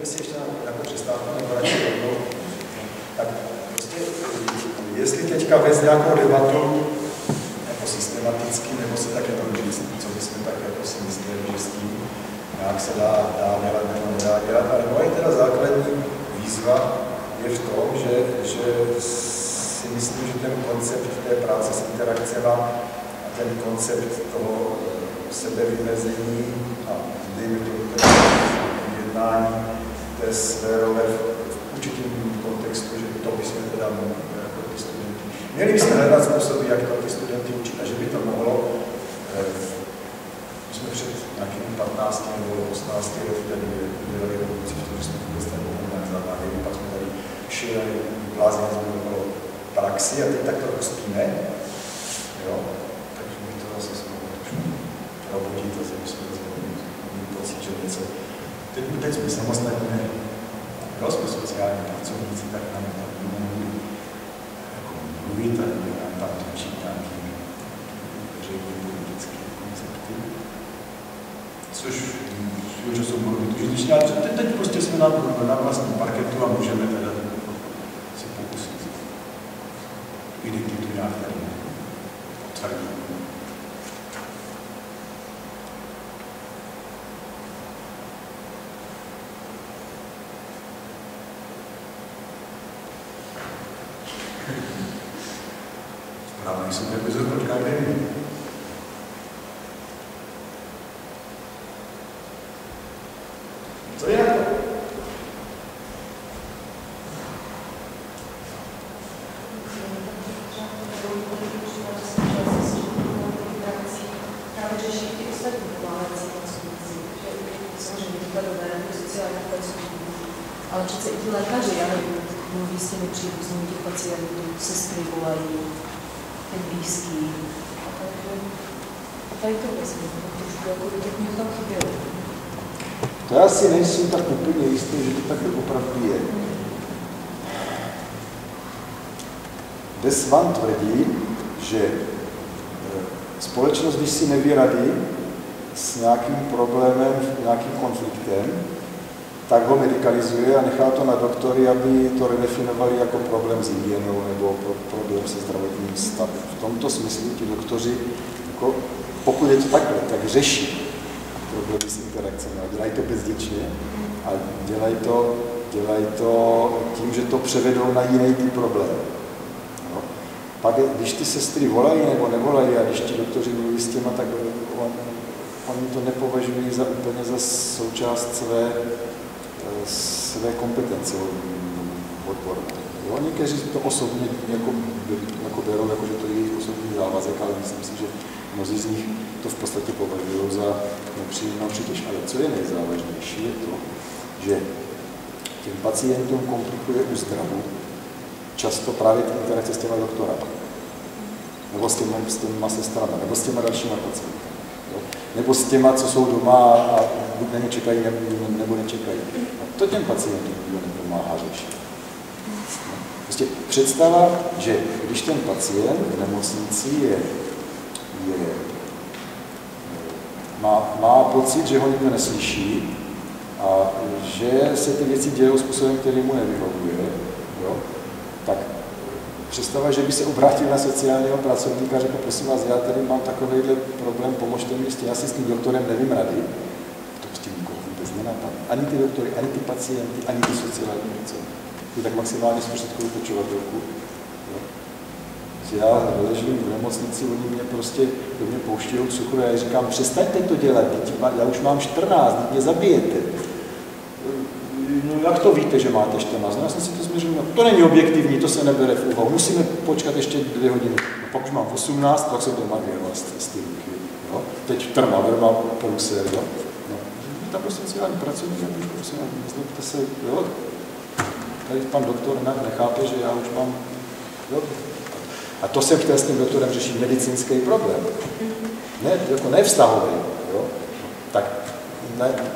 pojďme si ještě na přestávku nebo radši rovnou. Tak prostě, jestli teďka vést nějakou debatu jako systematicky, nebo se tak jenom říct, co bychom tak jako si mysleli, že s tím nějak se dá dělat nebo nedá dělat, ale moje teda základní výzva je v tom, že si myslím, že ten koncept té práce s interakcemi a ten koncept toho sebevymezení a dejme to jednání té sférové v určitém kontextu, že to bychom teda jako ty studenty. Měli bychom hledat způsoby, jak to ty studenty učit a že by to mohlo, my jsme před nějakými 15 nebo 18 lety tady dělali revoluci v tom, že jsme vůbec nemohli nějak zaváděli, pak jsme tady šířili blázně okolo praxi a teď tak to rozpíme. Jo? Takže my to zase jsme trošku probudit a zase jsme mít pocit, že něco. Teď jsme samostatně, jo, jsme sociální pracovníci, tak nám mluvit a nám tam učit nějaké veřejné politické koncepty. Což jsou mluvit užitečné, ale teď prostě jsme na vlastním parketu a můžeme teda se pokusit identitu nějak tady potvrdit. Správně jsou jako zhodnotka akademie. Co je na to? Ale přece i ti lékaři, já nevím, mluví s těmi příbuznými těch pacientů, sestry volají, ten blízký. A tady to vlastně, trošku jako teď mě tam chybělo. To já si nejsem tak úplně jistý, že to takhle opravdu je. Desvan tvrdí, že společnost, když si neví rady s nějakým problémem, nějakým konfliktem, tak ho medikalizuje a nechá to na doktory, aby to redefinovali jako problém s hygienou nebo problém se zdravotním stavem. V tomto smyslu ti doktoři, jako, pokud je to takhle, tak řeší problémy s interakcemi. Dělají to bezděčně a dělají to tím, že to převedou na jiný typ problém. No. Pak, když ty sestry volají nebo nevolají a když ti doktoři mluví s těma, tak oni to nepovažují za úplně za součást své kompetence odborné. Někteří to osobně jako berou, jako že to je jejich osobní závazek, ale myslím si, že mnozí z nich to v podstatě považují za nepříjemnou přítěž. Ale co je nejzávažnější, je to, že těm pacientům komplikuje úzdravu často právě ty interakce s těma doktorama, nebo s těma sestrama, nebo s těma dalšíma pacienty. Nebo s těma, co jsou doma a buď na ně čekají, nebo nečekají. A to těm pacientům nepomáhá řešit. Prostě představa, že když ten pacient v nemocnici má pocit, že ho nikdo neslyší a že se ty věci dějí způsobem, který mu nevyhovuje, jo, tak představa, že by se obrátil na sociálního pracovníka a řekl, prosím vás, já tady mám takovýhle problém, pomožte mi s tím, já si s tím doktorem nevím rady. To prostě nikoho vůbec nenapadne. Ani ty doktory, ani ty pacienty, ani ty sociální pracovníky. Ty tak maximálně zprostředkují pečovatelku. Já ležím v nemocnici, oni mě prostě do mě pouštějí cukru a já říkám, přestaňte to dělat, já už mám 14, mě zabijete. No jak to víte, že máte 14? No, já jsem si to změřil, no, to není objektivní, to se nebere v úvahu, musíme počkat ještě 2 hodiny. No, pak už mám 18, tak jsem doma věroval s tím. No. Teď trma, verma, průser, jo. No. Ta prostě sociální pracovník, prosím, nezlobte se, jo. Tady pan doktor nechápe, že já už mám, jo. A to jsem chtěl s tím doktorem řešit medicínský problém. Ne vztahový, jo. Tak,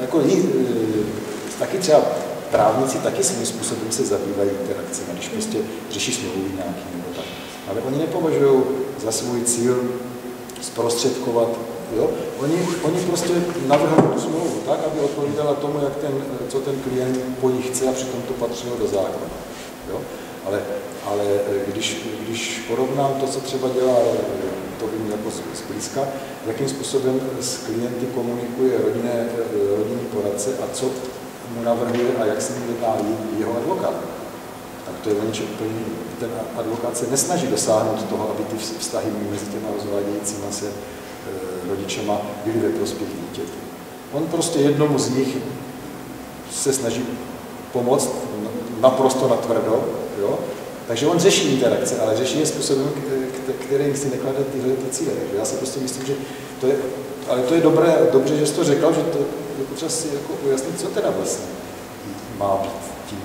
jako taky třeba právníci taky svým způsobem se zabývají interakcemi, když prostě řeší smlouvy nějaký nebo tak. Ale oni nepovažují za svůj cíl zprostředkovat Jo? Oni prostě navrhují tu smlouvu tak, aby odpovídala tomu, co ten klient po ní chce a přitom to patřilo do zákona. Jo? Ale když porovnám to, co třeba dělá, to vím jako zblízka, jakým způsobem s klienty komunikuje rodinný poradce a co mu navrhuje a jak se mu jedná jeho advokát, tak to je o něčem úplně jiný. Ten advokát se nesnaží dosáhnout toho, aby ty vztahy mezi těma rozvádějícíma se rodičema byly ve prospěch dítěte. On prostě jednomu z nich se snaží pomoct naprosto natvrdo, jo? Takže on řeší interakce, ale řeší je způsobem, kterým si neklade tyhle cíle. Takže já si prostě myslím, že to je, ale to je dobře, že jsi to řekl, že to je potřeba si jako ujasnit, co teda vlastně má být tím.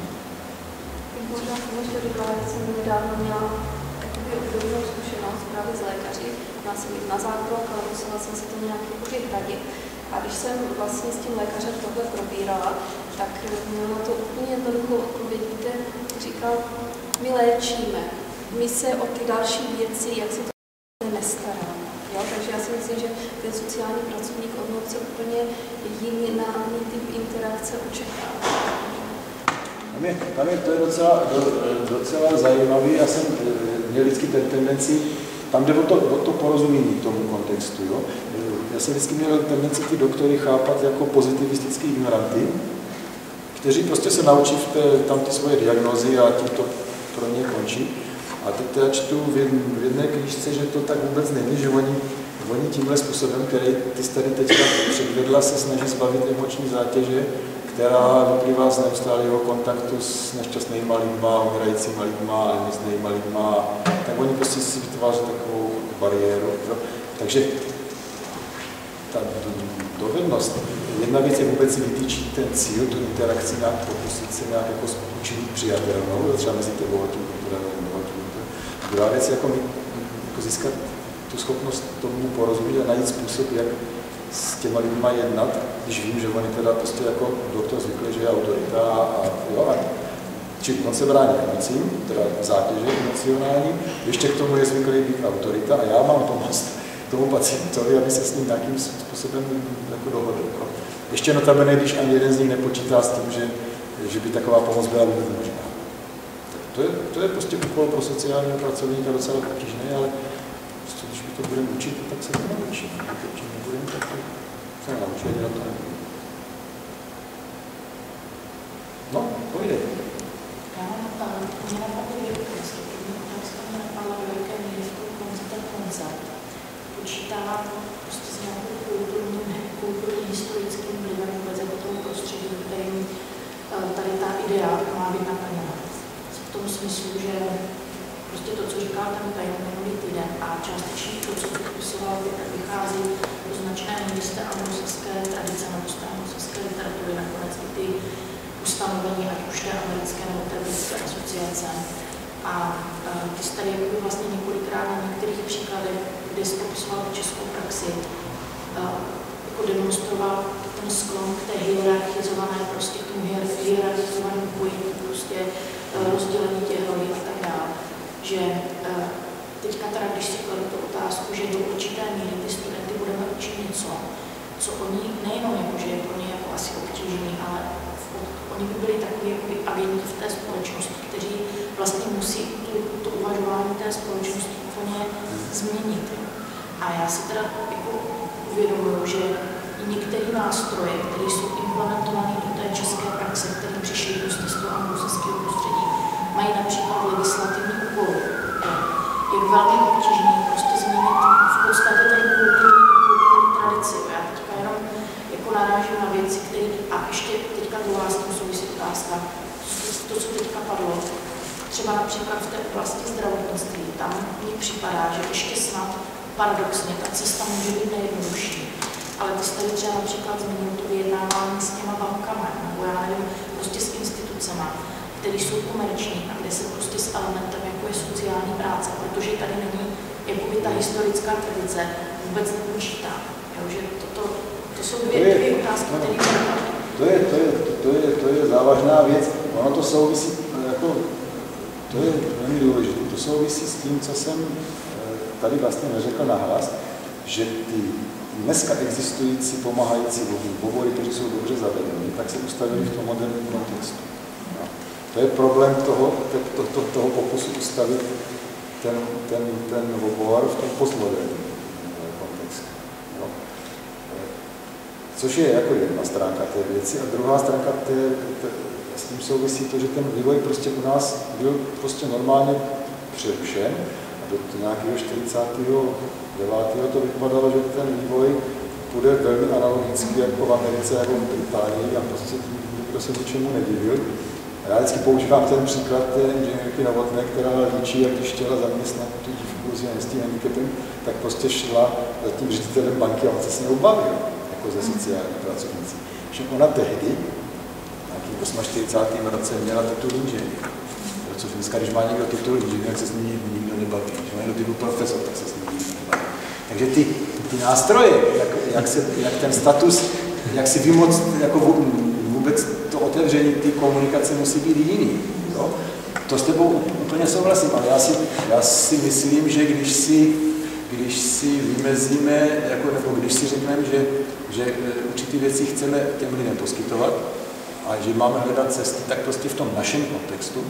Možná k tomu, že říkala, že jsem nedávno měla obdobnou zkušenost právě z lékaři. Měla jsem jít na zákrok, ale musela jsem si to nějak vyhradit. A když jsem vlastně s tím lékařem tohle probírala, tak měl na to úplně jednoduchou odpověď. Víte, říkal, my léčíme, my se o ty další věci, jak se to nestaráme. Jo? Takže já si myslím, že ten sociální pracovník od chce úplně jiný typ interakce očekává. Tam je to je docela zajímavý. Já jsem měl vždycky tendenci, tam jde o to porozumění tomu kontextu. Jo? Já jsem vždycky měl tendenci ty doktory chápat jako pozitivistický ignoranty, kteří prostě se naučí tam ty svoje diagnózy a tím to pro ně končí. A teď já čtu v jedné knížce, že to tak vůbec není, že oni tímhle způsobem, který ty tady teďka předvedla, se snaží zbavit emoční zátěže, která vyplývá z neustálého kontaktu s nešťastnými lidma, umírajícími lidma, nemocnými lidma, tak oni prostě si vytváří takovou bariéru. Jo? Takže ta dovednost, jedna věc je vůbec si vytýčit ten cíl, tu interakci nějak pokusit se nějak jako učinit přijatelnou, třeba mezi tebou a tím kulturálním. Druhá věc je jako získat tu schopnost tomu porozumět a najít způsob, jak s těma lidma jednat, když vím, že oni teda prostě jako doktor zvykli, že je autorita a čili on se brání emocím, teda zátěže emocionální, ještě k tomu je zvyklý být autorita a já mám pomoct tomu pacientovi, aby se s ním nějakým způsobem jako dohodl. No. Ještě notabene, když ani jeden z nich nepočítá s tím, že by taková pomoc byla vůbec možná. To je prostě úkol pro sociálního pracovníka docela obtížný, ale prostě, když by to budeme učit, tak se to naučí. Když nebudeme, tak se naučí a dělat to nebude. No, pojde. Já mě napadly dvě otázky. První otázka mě napadla, do jaké míry v tom konceptem koncert počítá prostě s nějakým kulturním historickým vlivem vůbec jako tomu prostředí, kterým tady ta idea má být naplněna. V tom smyslu, že prostě to, co říkal ten Kajan minulý týden a částečně to, co popisoval, vychází do značné míry z té anglosaské tradice nebo z té anglosaské literatury, nakonec i ty ustanovení, ať už té americké nebo té britské asociace. A ty jsi tady vlastně několikrát na některých příkladech, kdy jsi popisoval českou praxi, jako demonstroval ten sklon k té hierarchizované, prostě k tomu hierarchizovanému pojetí, prostě rozdělení těch rolí a tak dále. Že teďka teda, když si kladu tu otázku, že do určité míry ty studenty budeme učit něco, co oni nejenom jako, že je pro ně jako asi obtížný, ale oni by byli takový jakoby agenti v té společnosti, kteří vlastně musí to uvažování té společnosti úplně změnit. A já si teda jako uvědomuji, že některé nástroje, které jsou implementované do té české praxe, které přišly prostě z toho anglosaského prostředí, mají například legislativní úkol. Je velmi obtížné prostě změnit v podstatě ten kulturní tradici. Já teďka jenom jako narážím na věci, které, a ještě teďka druhá s tím souvisí otázka, to, co teďka padlo, třeba například v té oblasti zdravotnictví, tam mně připadá, že ještě snad paradoxně ta cesta může být nejjednodušší. Ale ty jsi tady třeba například zmínil to vyjednávání s těma bankama, nebo já nevím, prostě s institucema, které jsou komerční a kde se prostě s elementem, jako je sociální práce, protože tady není, jakoby ta historická tradice vůbec nepočítá. Že to jsou dvě otázky, které to je závažná věc. Ono to souvisí, jako, to je velmi důležité. To souvisí s tím, co jsem tady vlastně neřekl nahlas, že ty dneska existující pomáhající obory, kteří jsou dobře zavedeny, tak se ustavili v tom moderním kontextu. No. To je problém toho pokusu ustavit ten obor v tom postmoderním kontextu. No. Což je jako jedna stránka té věci. A druhá stránka s tím souvisí to, že ten vývoj prostě u nás byl prostě normálně přerušen. A do nějakého 49. to vypadalo, že ten vývoj bude velmi analogicky jako v Americe, jako v Británii a prostě nikdo se ničemu nedivil. Já vždycky používám ten příklad té inženýrky Novotné, která líčí, jak když chtěla zaměstnat tu dívku s tím handicapem, tak prostě šla za tím ředitelem banky a on se s ní bavil, jako ze sociální pracovnicí. Všem ona tehdy, nějakým 48. roce, měla titul inženýr. Což dneska, když má někdo titul inženýr, se s ním nikdo nebaví. Když má někdo titul profesor, tak se s ním nikdo nebaví. Takže ty nástroje, jak ten status, jak si vymoct, jako vůbec to otevření té komunikace musí být jiný. Jo? To s tebou úplně souhlasím, ale já si myslím, že když si vymezíme, nebo když si řekneme, že určitý věci chceme těm lidem poskytovat a že máme hledat cesty, tak prostě v tom našem kontextu,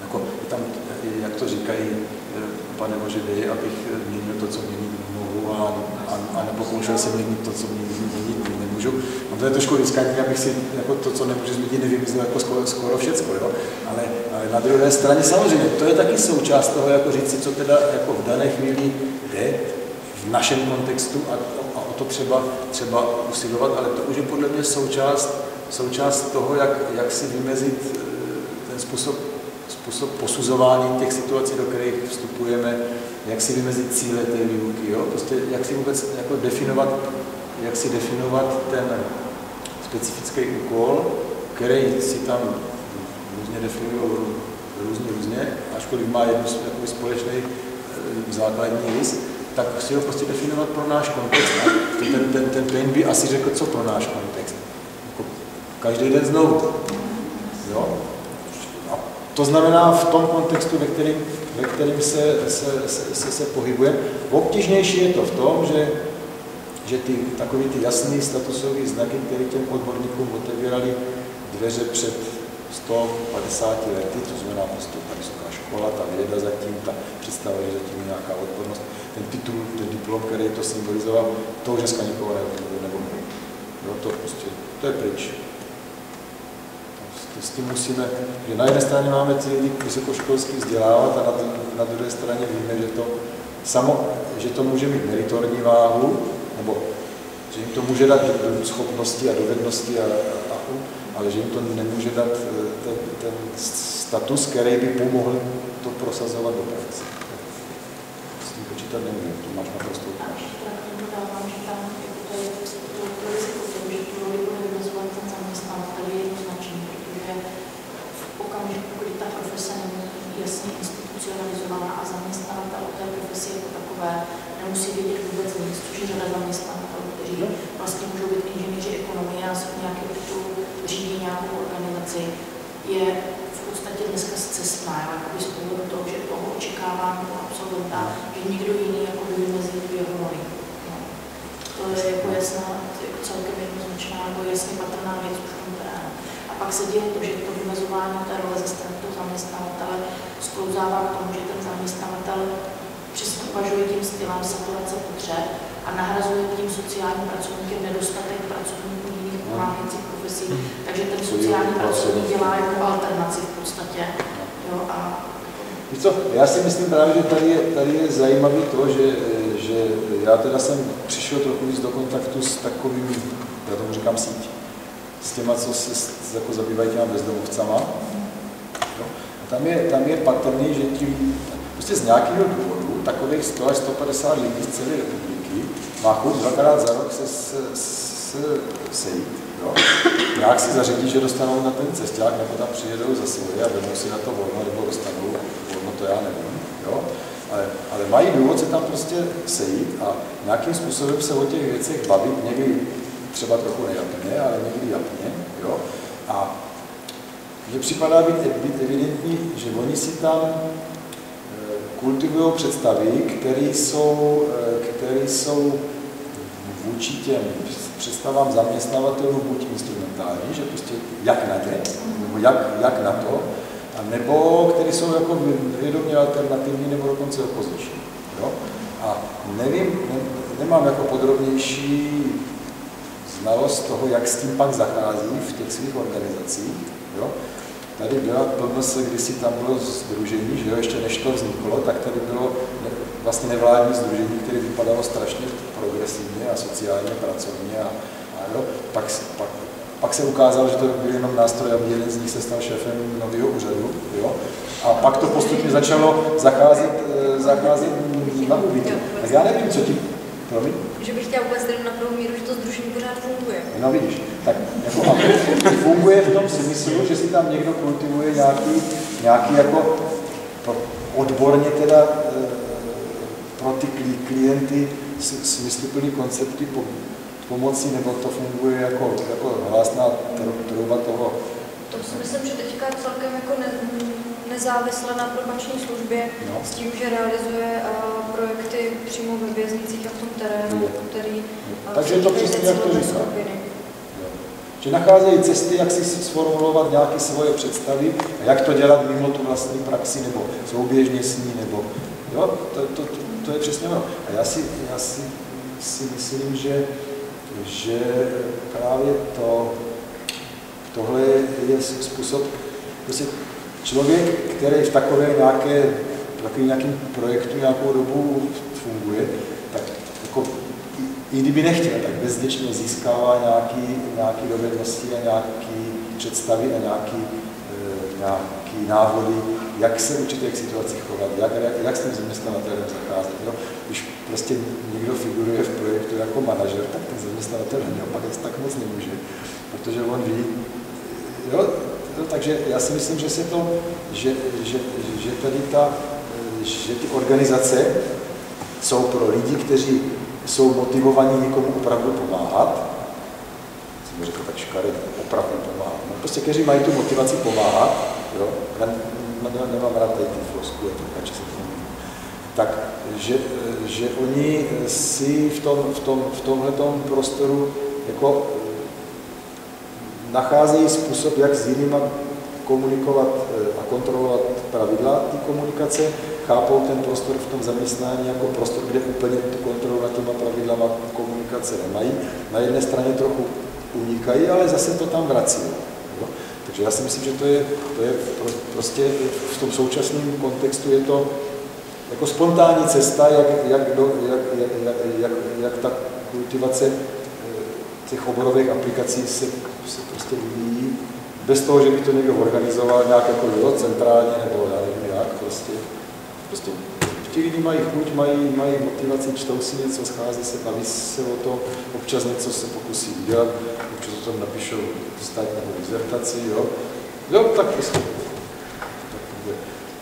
jako tam, jak to říkají, pane Bože, dej, abych měnil to, co měnit nemohu a nepokoušel se měnit to, co měnit nemůžu. No to je trošku riskantní, abych si jako to, co nemůžu změnit, nevymyslel jako skoro všecko, jo? Ale na druhé straně samozřejmě, to je taky součást toho, jako říct si, co teda jako v dané chvíli jde v našem kontextu a o to třeba usilovat, ale to už je podle mě součást toho, jak si vymezit ten způsob posuzování těch situací, do kterých vstupujeme, jak si vymezit cíle té výuky, jo? Prostě jak si vůbec jako definovat ten specifický úkol, který si tam různě definují různě, ačkoliv má jednu společný základní rys, tak si ho prostě definovat pro náš kontext. Ten Paine by asi řekl, co pro náš kontext. Jako každý den znovu. Jo? To znamená v tom kontextu, ve kterém se pohybujeme. Obtížnější je to v tom, že takový ty jasný statusové znaky, které těm odborníkům otevíraly dveře před 150 lety, to znamená prostě ta vysoká škola, ta věda zatím, ta představa, že zatím nějaká odbornost, ten titul, ten diplom, který to symbolizoval, to už dneska nikoho nebo to je pryč. S tím musíme, že na jedné straně máme ty lidi vysokoškolsky vzdělávat a na druhé straně víme, že to může mít meritorní váhu, nebo že jim to může dát schopnosti a dovednosti, ale že jim to nemůže dát ten status, který by pomohl to prosazovat do praxe. S tím počítat nemůžeme, to máš naprosto ukáž. Institucionalizovaná a zaměstnavatel o té profesi jako takové nemusí vědět vůbec nic, což je řada zaměstnavatelů, kteří vlastně můžou být inženýři ekonomie a jsou nějakého titulu, řídí nějakou organizaci, je v podstatě dneska zcestná, jakoby z pohledu toho, že toho očekávání toho absolventa, že nikdo jiný jako by vymezí tu jeho roli. No. To je jako jasná, jako celkem jednoznačná, nebo jasně patrná věc už v tom terénu. A pak se děje to, že to vymezování té role ze strany toho zaměstnavatele sklouzává k tomu, že ten zaměstnavatel uvažuje tím stylem saturace potřeb a nahrazuje tím sociálním pracovníkem nedostatek pracovníků jiných pomáhajících profesí. Takže ten sociální pracovník dělá jako alternaci v podstatě. Jo, a... Víš co, já si myslím právě, že tady je zajímavý to, že já teda jsem přišel trochu víc do kontaktu s takovými, já tomu říkám síť, s těma, co se jako zabývají těma bezdomovcama. Tam je patrný, že tím prostě z nějakého důvodu takových 100 až 150 lidí z celé republiky má chuť dvakrát za rok se sejít. Jo? Nějak si zařídí, že dostanou na ten cesták, nebo tam přijedou za svoje a vezmou si na to volno, nebo dostanou volno, to já nevím. Jo? Ale mají důvod se tam prostě sejít a nějakým způsobem se o těch věcech bavit, někdy třeba trochu nejapně, ale někdy japně. Jo? A mně připadá být evidentní, že oni si tam kultivují představy, které jsou vůči těm představám zaměstnavatelů buď instrumentální, že prostě jak na ně, nebo jak na to, a nebo které jsou jako vědomě alternativní nebo dokonce opoziční. Jo? A nevím, nemám jako podrobnější znalost toho, jak s tím pak zachází v těch svých organizacích. Jo? Tady byla PMS, kdysi tam bylo sdružení, že jo, ještě než to vzniklo, tak tady bylo vlastně nevládní sdružení, které vypadalo strašně progresivně a sociálně, pracovně a jo, pak se ukázalo, že to byl jenom nástroj, aby jeden z nich se stal šéfem nového úřadu, jo, a pak to postupně začalo zacházet na úbytí. Tak já nevím, co ti... Promiň? Že bych chtěla uvést na prvou míru, že to sdružení pořád funguje. No vidíš, tak jako funguje v tom smyslu, že si tam někdo kultivuje nějaký jako odborně teda pro ty klienty smysluplný koncepty pomoci, nebo to funguje jako hlásná trouba toho? To si myslím, že teďka celkem jako nezávisle na probační službě, no. S tím, že realizuje projekty přímo ve věznicích a v tom terénu, který... Takže to přesně jak to říká. Že nacházejí cesty, jak si sformulovat nějaké svoje představy a jak to dělat mimo tu vlastní praxi, nebo souběžně s ní, nebo... Jo, to je přesně ono. A já si myslím, že právě tohle je způsob, prostě člověk, který v nějakém projektu nějakou dobu funguje, tak jako, i kdyby nechtěl, tak bezděčně získává nějaké dovednosti a nějaké představy a nějaké návody, jak se v určitých situacích chovat, jak s tím zaměstnavatelem zacházet. Jo? Když prostě někdo figuruje v projektu jako manažer, tak ten zaměstnavatel opak tak moc nemůže, protože on ví. Jo? Takže já si myslím, že se to, že ty organizace jsou pro lidi, kteří jsou motivovaní někomu opravdu pomáhat, jsem řekl tak škaredě, opravdu pomáhat, no, prostě kteří mají tu motivaci pomáhat, jo? Nemám rád tady ty floskule, takže se to nemůžu. Tak, že oni si v tomhletom prostoru jako nacházejí způsob, jak s jinými komunikovat a kontrolovat pravidla té komunikace, chápou ten prostor v tom zaměstnání jako prostor, kde úplně tu kontrolu nad těma pravidlama komunikace nemají. Na jedné straně trochu unikají, ale zase to tam vrací. Jo? Takže já si myslím, že to je prostě v tom současném kontextu je to jako spontánní cesta, jak ta kultivace těch oborových aplikací se prostě vyvíjí, bez toho, že by to někdo organizoval nějak jako centrálně, nebo já nevím jak, prostě ti lidi mají chuť, mají motivaci, čtou si něco, schází se, baví se o to, občas něco se pokusí udělat, občas o tom napíšou stát nebo dizertaci, jo, tak prostě.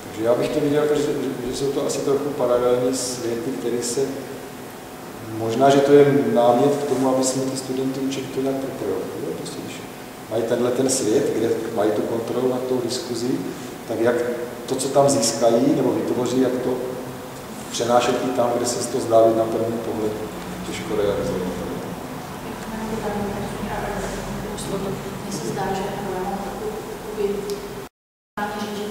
Takže já bych to viděl, že jsou to asi trochu paralelní světy, které se, možná, že to je námět k tomu, aby jsme ty studenty učili to nějak propojovat. Prostě, když mají ten svět, kde mají tu kontrolu nad tou diskuzí, tak jak to, co tam získají nebo vytvoří, jak to přenášet i tam, kde se to zdá být na první pohled těžko realizovat. Mně se zdá, že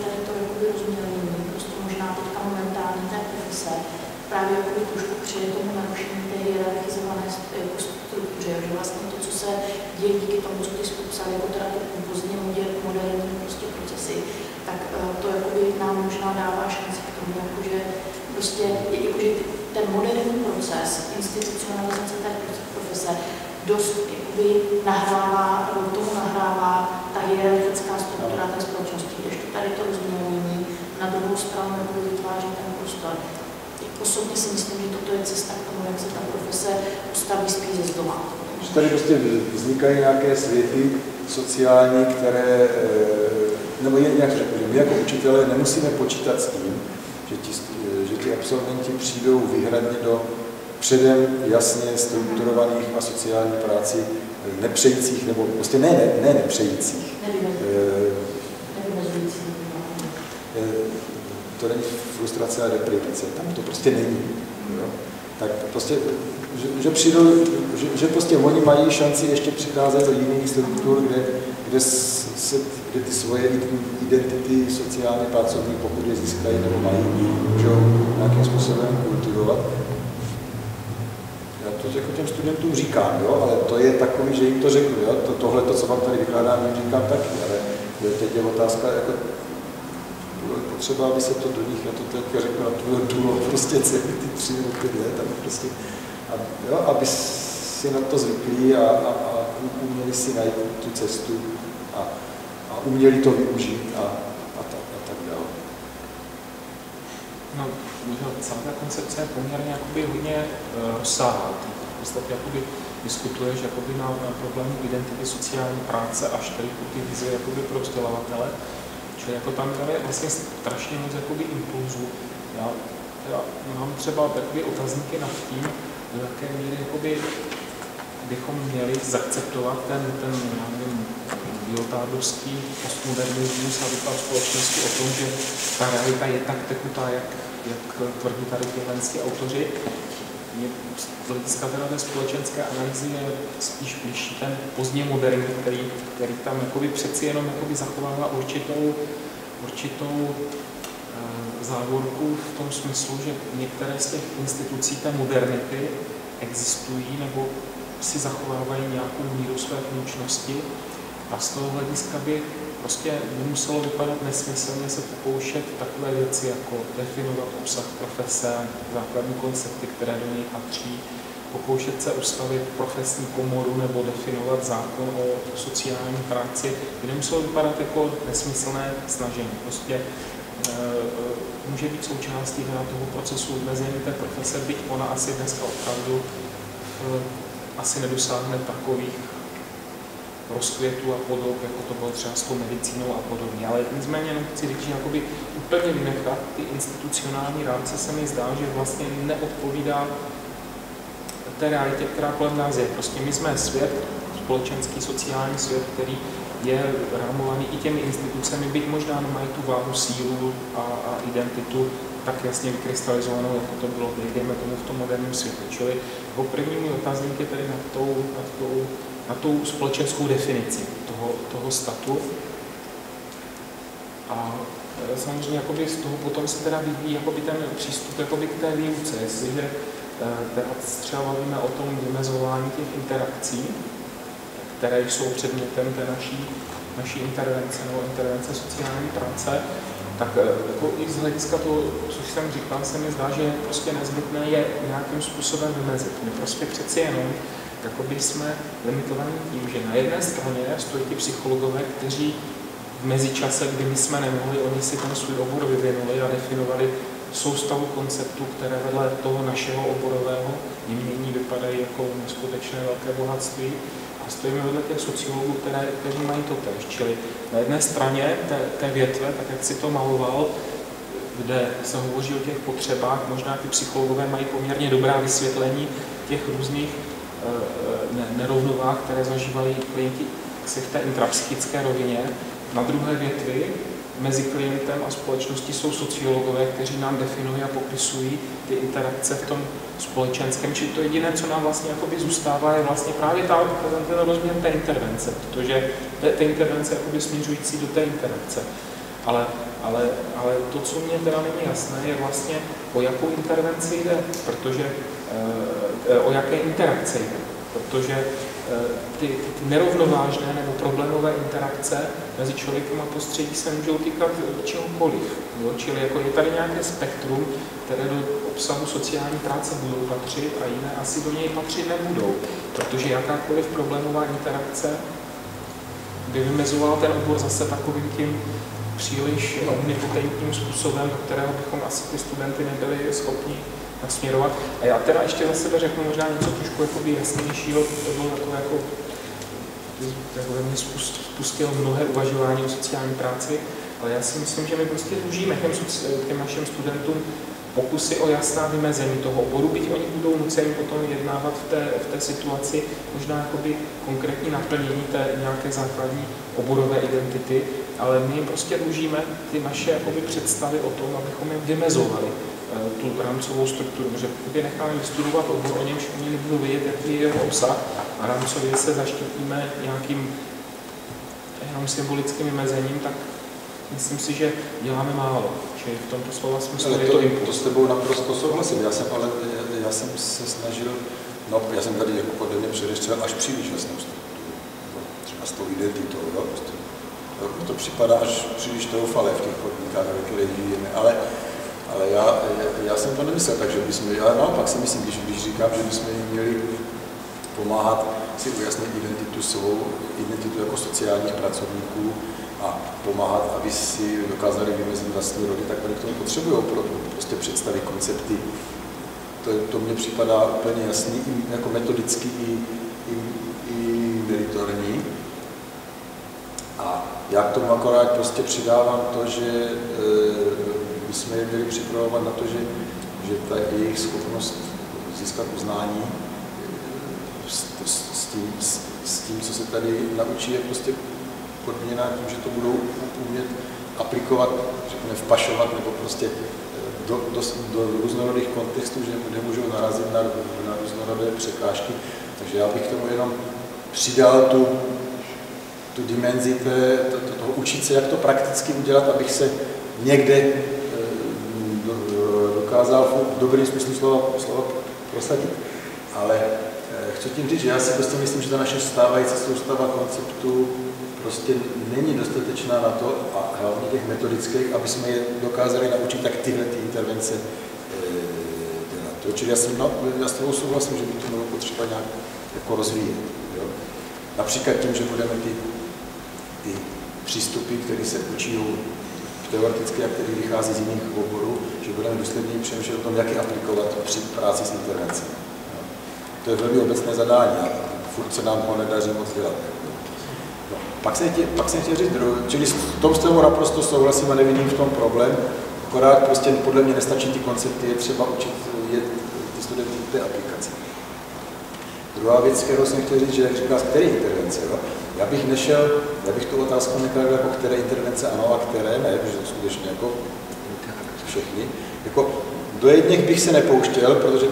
tady to rozmělnění, prostě možná teďka momentálně té profese, právě trošku přijde tomu narušení té hierarchizované struktuře, že vlastně to, co se děje díky tomu, co ty jsi popsal, jako teda ty pozdně moderní prostě procesy, tak to nám možná dává šanci k tomu, jakože prostě ten moderní proces institucionalizace té profese dost nahrává ta hierarchická struktura té společnosti, když to tady to rozmělnění na druhou stranu vytváří ten prostor. Osobně si myslím, že toto je cesta k tomu, jak se ta profese postaví spíš ze zdoma. Že tady prostě vznikají nějaké světy sociální, které, nebo jak řekl, že my jako učitelé nemusíme počítat s tím, že ti absolventi přijdou výhradně do předem jasně strukturovaných a sociální práci nepřejících, nebo prostě ne nepřejících. To není frustrace a deprivace, tam to prostě není. Jo? Tak prostě že přijdou, že prostě oni mají šanci ještě přicházet do jiných struktur, kde ty svoje identity sociálně pracovní, pokud je získají nebo mají, můžou nějakým způsobem kultivovat. Já to jako těm studentům říkám, jo, ale to je takový, že jim to řeknu, jo, tohle, co vám tady vykládám, jim říkám taky, ale teď je otázka, jako potřeba, aby se to do nich, já to teď řeknu, na to důlo prostě celý ty 3 roky, tam prostě, jo, aby si na to zvyklí a uměli si najít tu cestu a uměli to využít a tak dále. No, celá ta koncepce je poměrně hodně rozsáhlá. V podstatě diskutuješ na problému identity sociální práce až tady po ty vize pro vzdělavatele. Čili tam je vlastně strašně moc impulzů. Já mám třeba takové otazníky nad tím, do jaké míry bychom měli zaakceptovat ten biotádovský postmodernismus a výklad společnosti o tom, že ta realita je tak tekutá, jak tvrdí tady tyhle autoři. Mě z hlediska té společenské analýzy je spíš blížší ten pozdně moderní, který tam přeci jenom zachovává určitou závorku v tom smyslu, že některé z těch institucí té modernity existují nebo si zachovávají nějakou míru své funkčnosti a z toho hlediska by prostě nemuselo vypadat nesmyslně se pokoušet takové věci jako definovat obsah profese, základní koncepty, které do něj patří, pokoušet se ustavit profesní komoru nebo definovat zákon o sociální práci, by nemuselo vypadat jako nesmyslné snažení. Prostě může být součástí toho procesu vymezení té profese, byť ona asi dneska opravdu asi nedosáhne takových rozkvětů a podob, jako to bylo třeba s tou medicínou a podobně. Ale nicméně jenom chci říct, že úplně vynechat ty institucionální rámce se mi zdá, že vlastně neodpovídá té realitě, která kolem nás je. Prostě my jsme svět, společenský, sociální svět, který je rámovaný i těmi institucemi, byť možná mají tu váhu, sílu a identitu tak jasně vykrystalizovanou, jako to bylo, dejme tomu, v tom moderním světě. Čili první můj otázník je tady na tou společenskou definici toho statu. A samozřejmě z toho potom se teda vyvíjí ten přístup k té výuce. Jestliže třeba bavíme o tom vymezování těch interakcí, které jsou předmětem té naší intervence nebo intervence sociální práce, tak i z hlediska toho, což jsem říkal, se mi zdá, že prostě nezbytné je nějakým způsobem vymezit. My prostě přeci jenom jsme limitovaní tím, že na jedné straně stojí ty psychologové, kteří v mezičase, kdy my jsme nemohli, oni si ten svůj obor vyvinuli a definovali soustavu konceptů, které vedle toho našeho oborového jmění vypadají jako neskutečné velké bohatství. A stojíme vedle těch sociologů, kteří mají to též. Čili na jedné straně té větve, tak jak si to maloval, kde se hovoří o těch potřebách, možná ty psychologové mají poměrně dobrá vysvětlení těch různých nerovnovách, které zažívají klienti v té intrapsychické rovině. Na druhé větvi mezi klientem a společností jsou sociologové, kteří nám definují a popisují ty interakce v tom společenském. Čili to jediné, co nám vlastně zůstává, je vlastně právě ten rozměr té intervence, protože té intervence směřující do té interakce. Ale to, co mě teda není jasné, je vlastně, o jakou intervenci jde, protože o jaké interakce jde, protože ty nerovnovážné nebo problémové interakce mezi člověkem a prostředí se můžou týkat čehokoliv. Jo? Čili je tady nějaké spektrum, které do obsahu sociální práce budou patřit a jiné asi do něj patřit nebudou, protože jakákoliv problémová interakce by vymezovala ten obor zase takovým tím příliš omnipotentním způsobem, do kterého bychom asi ty studenty nebyli schopni nasměrovat. A já teda ještě za sebe řeknu možná něco trošku jasnějšího, to bylo takové mě spustilo mnohé uvažování o sociální práci, ale já si myslím, že my prostě dlužíme těm našim studentům pokusy o jasná vymezení toho oboru, byť oni budou nuceni potom jednávat v té situaci možná konkrétní naplnění té nějaké základní oborové identity, ale my jim prostě dlužíme ty naše představy o tom, abychom je vymezovali tu rámcovou strukturu, že pokud je necháme vystudovat obor, o němž oni nebudou vědět, jaký je jeho obsah a rámcově se zaštítíme nějakým jenom symbolickým vymezením, tak myslím si, že děláme málo. Čili v tomto slova smyslu je to impuls. To s tebou naprosto souhlasím. Já jsem se snažil, no já jsem tady jako podle mě předestřel až příliš jasnou strukturu. Třeba s tou identitou, jo, prostě. To připadá až příliš troufalé v těch podmínkách, ve kterých žijeme, ale já jsem to nemyslel, takže bychom, já naopak si myslím, když říkám, že bychom jim měli pomáhat si ujasnit identitu svou, identitu jako sociálních pracovníků a pomáhat, aby si dokázali vymezit vlastní rody, tak oni k tomu potřebují prostě představit koncepty. To mně připadá úplně jasný, jako metodicky i meritorní. A já k tomu akorát prostě přidávám to, že bychom je měli připravovat na to, že ta jejich schopnost získat uznání s tím, co se tady naučí, je prostě podmíněná tím, že to budou umět aplikovat, řekněme, vpašovat nebo prostě do různorodých kontextů, že nemůžou narazit na různorodé překážky. Takže já bych k tomu jenom přidal tu dimenzi toho učit se, jak to prakticky udělat, abych se někde dokázal v dobrým smyslu slova prosadit. Ale chci tím říct, že já si prostě myslím, že ta naše stávající soustava konceptů prostě není dostatečná na to, a hlavně těch metodických, aby jsme je dokázali naučit tak tyhle ty intervence dělat. Čili já s tebou souhlasím, že by to bylo potřeba nějak jako rozvíjet. Jo? Například tím, že budeme ty přístupy, které se učí teoreticky a které vychází z jiných oborů, že budeme důsledně přemýšlet o tom, jak je aplikovat při práci s intervencí. Jo? To je velmi obecné zadání a furt se nám ho nedaří moc dělat. No. Pak jsem chtěl říct, čili v tom s tebou naprosto souhlasím a nevidím v tom problém, akorát prostě podle mě nestačí ty koncepty, je třeba učit ty studenty té aplikaci. Druhá věc, kterou jsem chtěl říct, že jak říká, z které intervence, jo? Já bych tu otázku nekladl jako které intervence ano a které ne, protože to skutečně jako všechny. Jako do jedněch bych se nepouštěl, protože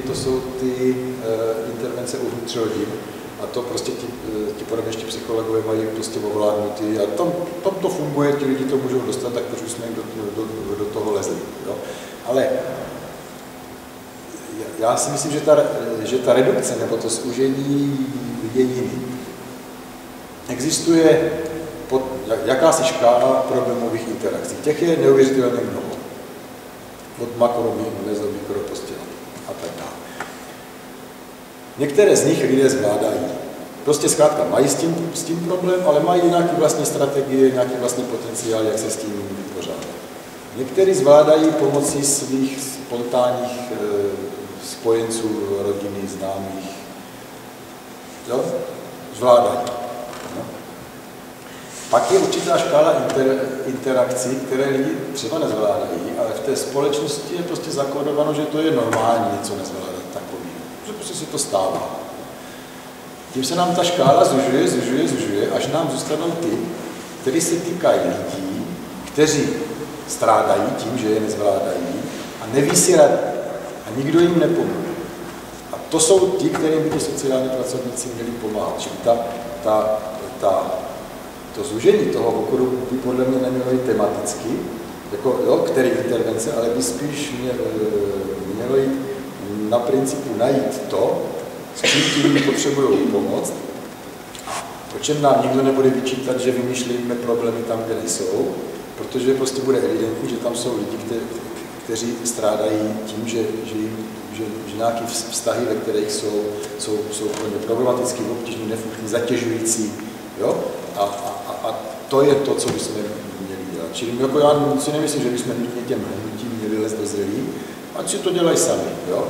to jsou ty intervence uvnitř rodin a to prostě ti podobnější psychologové mají prostě ovládnutí a tam to funguje, ti lidi to můžou dostat, tak proč jsme do toho lezli. Jo? Ale já si myslím, že ta redukce nebo to zúžení je jiný. Existuje jakási škála problémových interakcí. Těch je neuvěřitelně mnoho. Od makro, mikro prostě a tak dále. Některé z nich lidé zvládají. Prostě zkrátka mají s tím problém, ale mají nějaké vlastní strategie, nějaký vlastní potenciál, jak se s tím vypořádat. Někteří zvládají pomocí svých spontánních spojenců, rodiny, známých. Jo? Zvládají. No. Pak je určitá škála interakcí, které lidi třeba nezvládají, ale v té společnosti je prostě zakódováno, že to je normální něco nezvládat takový. Že prostě se to stává. Tím se nám ta škála zužuje, až nám zůstanou ty, kteří se týkají lidí, kteří strádají tím, že je nezvládají a neví si rady. A nikdo jim nepomůže. A to jsou ti, kterým by ti sociální pracovníci měli pomáhat. Čili to zúžení toho okruhu by podle mě nemělo jít tematicky, jako, jo, který intervence, ale by spíš mělo jít na principu najít to, s čím ti lidi potřebují pomoct, o čem nám nikdo nebude vyčítat, že vymýšlíme problémy tam, kde nejsou, protože prostě bude evidentní, že tam jsou lidi, kteří strádají tím, že nějaké vztahy, ve kterých jsou pro ně problematicky, obtížní, nefunkční, zatěžující. Jo? A to je to, co bychom měli dělat. Čili jako já si nemyslím, že bychom nutně těm hnutím měli les do zelí, ať si to dělají sami. Jo?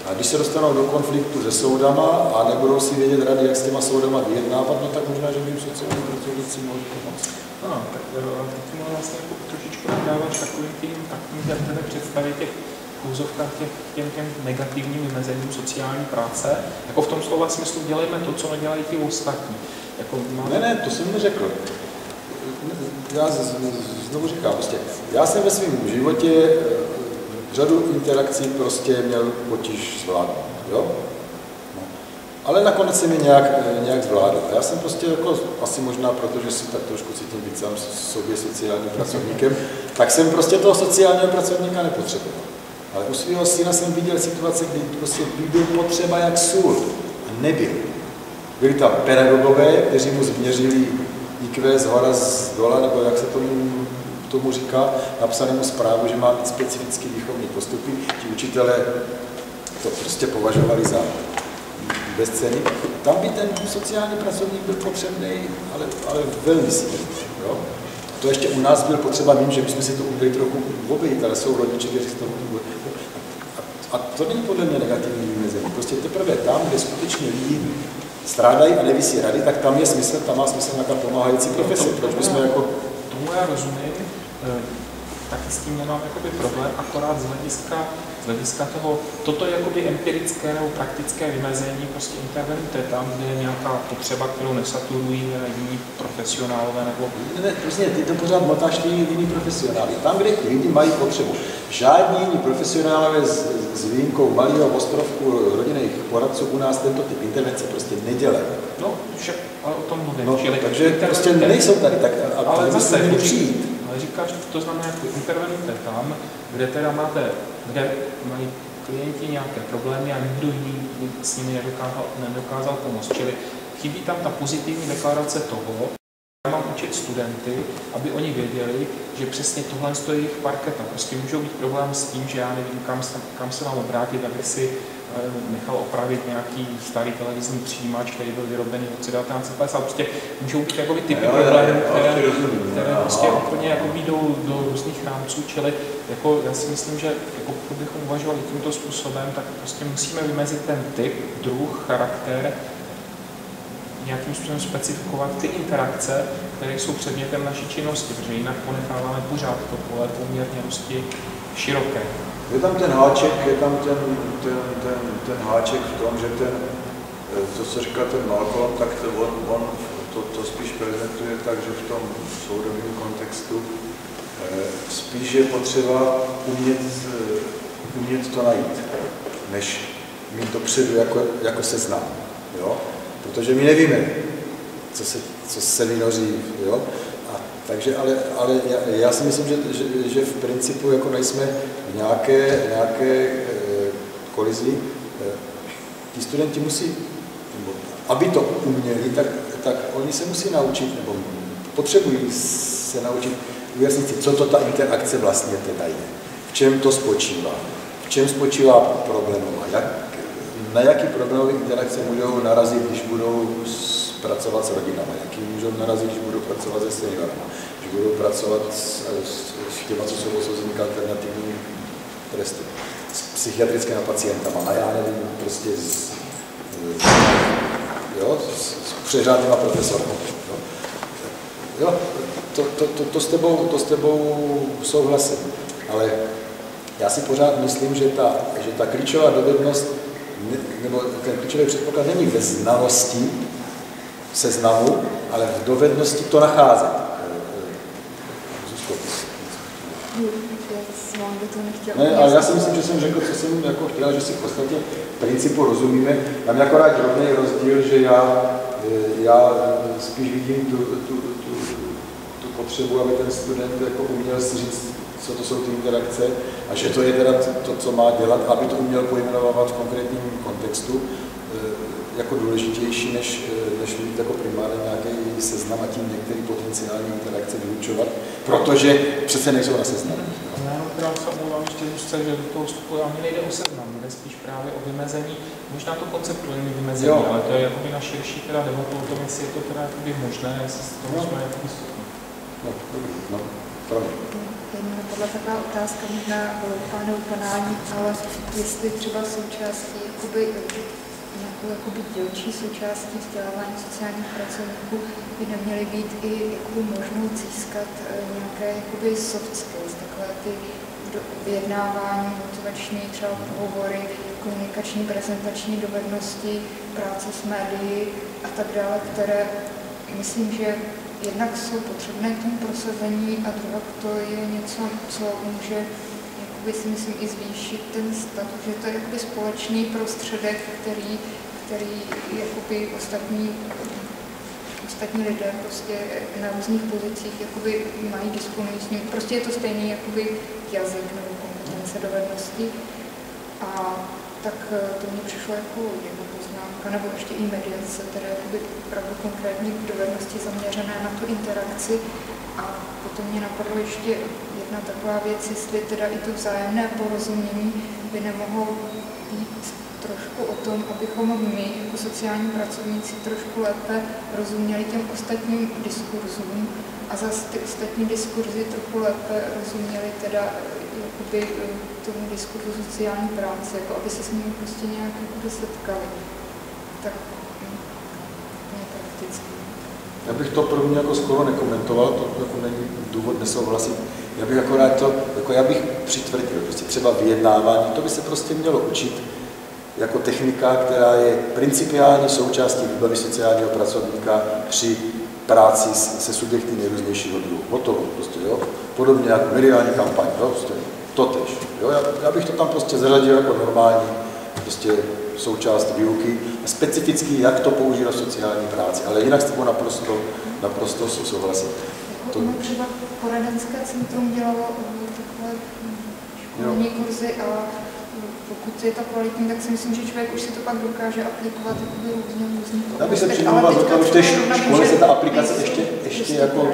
A když se dostanou do konfliktu se soudama a nebudou si vědět rady, jak s těma soudama vyjednávat, no tak možná, že by jim sociální pracovníci mohli pomoct. Ano, tak teď má vlastně jako trošičku nadáváš takovým představit těch úzovkách těm negativním vymezením sociální práce. Jako v tom slova smyslu dělejme to, co nedělají ti ostatní. Jako Ne, to jsem neřekl. Já znovu říkám, prostě, já jsem ve svém životě řadu interakcí prostě měl potíž zvládnout, jo? No. Ale nakonec jsem je nějak zvládl. Já jsem prostě jako, asi možná protože si tak trošku cítím být sám sobě sociálním pracovníkem, tak jsem prostě toho sociálního pracovníka nepotřeboval. Ale u svého syna jsem viděl situace, kdy prostě byl potřeba jak sůl a nebyl. Byli tam pedagogové, kteří mu změřili IQ z hora, z dola, nebo jak se tomu říká, napsali mu zprávu, že má specifický výchovní postupy. Ti učitelé to prostě považovali za bezcenný. Tam by ten sociální pracovník byl potřebný, ale velmi silný. Jo? To ještě u nás byl potřeba mým, že bychom si to uměli trochu obejít, ale jsou rodiče, kteří to a to není podle mě negativní vymezení. Prostě teprve tam, kde skutečně lidi strádají a nevisí rady, tak tam je smysl, tam má smysl nějaká pomáhající profese. Proč bychom jako... Tomu já rozumím, taky s tím nemám jakoby problém, akorát z hlediska toho, toto je jakoby empirické nebo praktické vymezení, prostě intervenit je tam, kde je nějaká potřeba, kterou nesaturují jiní profesionálové nebo... Ne, prostě ty to pořád motáš ty jiní profesionály. Tam, kde lidi mají potřebu. Žádní jiní profesionálové s výjimkou malého ostrovku rodinných poradců u nás tento typ intervence prostě nedělají. No, však ale o tom mluvím. No, takže prostě nejsou tady tak, ale zase měli přijít. Ale říkáš, to znamená, že intervenujete tam, kde teda kde mají klienti nějaké problémy a nikdo jiný s nimi nedokázal pomoct. Čili chybí tam ta pozitivní deklarace toho, já mám učit studenty, aby oni věděli, že přesně tohle je jejich parketa. Prostě můžou být problém s tím, že já nevím, kam se mám obrátit, abych si nechal opravit nějaký starý televizní přijímač, který byl vyrobený v roce 1950. Prostě můžou být jakoby typy problémů, které prostě úplně jdou do různých rámců, čili jako, já si myslím, že jako, pokud bychom uvažovali tímto způsobem, tak prostě musíme vymezit ten typ, druh, charakter, nějakým způsobem specifikovat ty interakce, které jsou předmětem naší činnosti, protože jinak ponecháváme pořád to pole poměrně dosti široké. Je tam ten háček, ten háček v tom, že to, co říká ten Malcolm, tak on to spíš prezentuje tak, že v tom soudobém kontextu spíš je potřeba umět to najít, než mít dopředu jako seznam. Jo? Protože my nevíme, co se vynoří, jo? Takže, ale já si myslím, že v principu jako nejsme v nějaké kolizi. Ti studenti musí, aby to uměli, tak oni se musí naučit, nebo potřebují se naučit ujasnit si, co to ta interakce vlastně teda je. V čem to spočívá? V čem spočívá problémová? Na jaký problémové interakce můžou narazit, když budou pracovat s rodinami, jaký můžou narazit, když budou pracovat se seniorama, když budou pracovat s těma, co jsou odsouzení k alternativním trestům, s psychiatrickými pacientama, a já nevím, prostě s přežádnýma profesorama. Jo, to s tebou souhlasím, ale já si pořád myslím, že ta klíčová dovednost nebo ten klíčový předpoklad není ve znalosti seznamu, ale v dovednosti to nacházet. Ne, ale já si myslím, že jsem řekl, co jsem jako chtěl, že si v podstatě principu rozumíme. Tam akorát drobný rozdíl, že já spíš vidím tu potřebu, aby ten student jako uměl si říct, co to jsou ty interakce a že to je teda to, co má dělat, aby to uměl pojmenovat v konkrétním kontextu jako důležitější, než mít jako primárně nějaký seznam a tím některé potenciální interakce vyučovat, protože přece nejsou na seznamu. Já se omlouvám ještě, že do toho vstupu, ale mně nejde o seznam, jde spíš právě o vymezení, možná to konceptuální vymezení, jo. Ale to je jakoby na širší teda debatu o tom, jestli je to teda jakoby možné, jestli s tomu jsme jakoby schopni. No, pravda. Mě napadla taková otázka, možná pánu banální, ale jestli třeba součástí jakoby dělčí součástí vzdělávání sociálních pracovníků by neměly být i jakoby možnost získat nějaké jakoby soft skills, takové ty vyjednávání, motivační třeba pohovory, komunikační, prezentační dovednosti, práce s médií a tak dále, které myslím, že jednak jsou potřebné k tomu prosazení a druhá to je něco, co může jako jakoby si myslím i zvýšit ten status, že to je jakoby společný prostředek, který jakoby ostatní lidé prostě na různých pozicích jakoby mají, disponují s ním. Prostě je to stejný jakoby jazyk nebo kompetence, dovednosti. A tak to mě přišlo jako jedna poznámka, nebo ještě i mediace, teda jakoby opravdu konkrétní dovednosti zaměřené na tu interakci. A potom mě napadlo ještě jedna taková věc, jestli teda i to vzájemné porozumění by nemohlo být trošku o tom, abychom my jako sociální pracovníci trošku lépe rozuměli těm ostatním diskurzům a zase ty ostatní diskurzy trochu lépe rozuměli teda jakoby tomu diskurzu sociální práce, jako aby se s nimi prostě nějak jakoby setkali. Tak ne prakticky. Já bych to pro mě jako skoro nekomentoval, to jako není důvod nesouhlasit. Já bych akorát to, jako já bych přitvrdil, prostě třeba vyjednávání, to by se prostě mělo učit jako technika, která je principiální součástí výbavy sociálního pracovníka při práci se subjekty nejrůznějšího druhu. Hotovo, prostě, jo. Podobně jako mediální kampaň, jo, prostě totež. Jo. Já bych to tam prostě zařadil jako normální prostě součást výuky a specificky, jak to používat v sociální práci. Ale jinak s tím naprosto souhlasím. Ono třeba poradenské centrum dělalo takové školní kurzy a pokud je to kvalitní, tak si myslím, že člověk už si to pak dokáže aplikovat různě. Já bych se přimlouval za to, že v té škole se ta aplikace ještě jako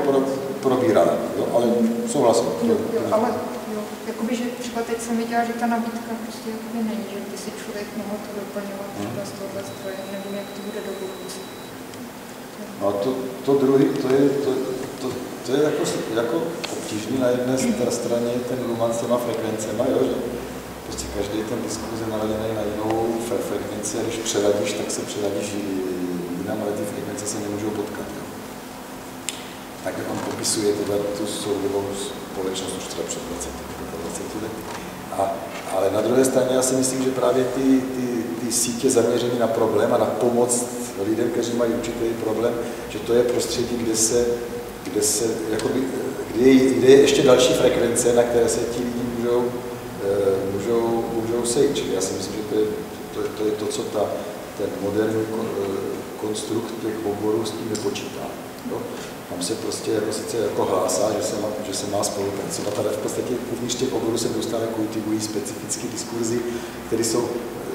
probírala, jo? Ale souhlasím. Ale jakoby, že třeba teď jsem viděla, že ta nabídka prostě jakoby není, že by si člověk mohl to doplňovat třeba z tohohle stroje, nevím, jak to bude do budoucna. No a to druhý, to je jako obtížný na jedné straně ten roman s těma frekvencema, jo, že prostě každý ten diskurs je naladěný na jinou frekvenci a když přeradíš, tak se přeradíš jinam, ale ty frekvence se nemůžou potkat. Jo. Tak on popisuje teda tu soudobou společnost už třeba před 20 let. Ale na druhé straně já si myslím, že právě ty sítě zaměřené na problém a na pomoc lidem, kteří mají určitý problém, že to je prostředí, kde je ještě další frekvence, na které se ti lidi můžou sejít. Čili já si myslím, že to je to, co ten moderní konstrukt těch oborů s tím nepočítá. Jo? Tam se prostě sice hlásá, že se má spolupracovat, ale v podstatě uvnitř těch oborů se neustále kultivují specifické diskurzy,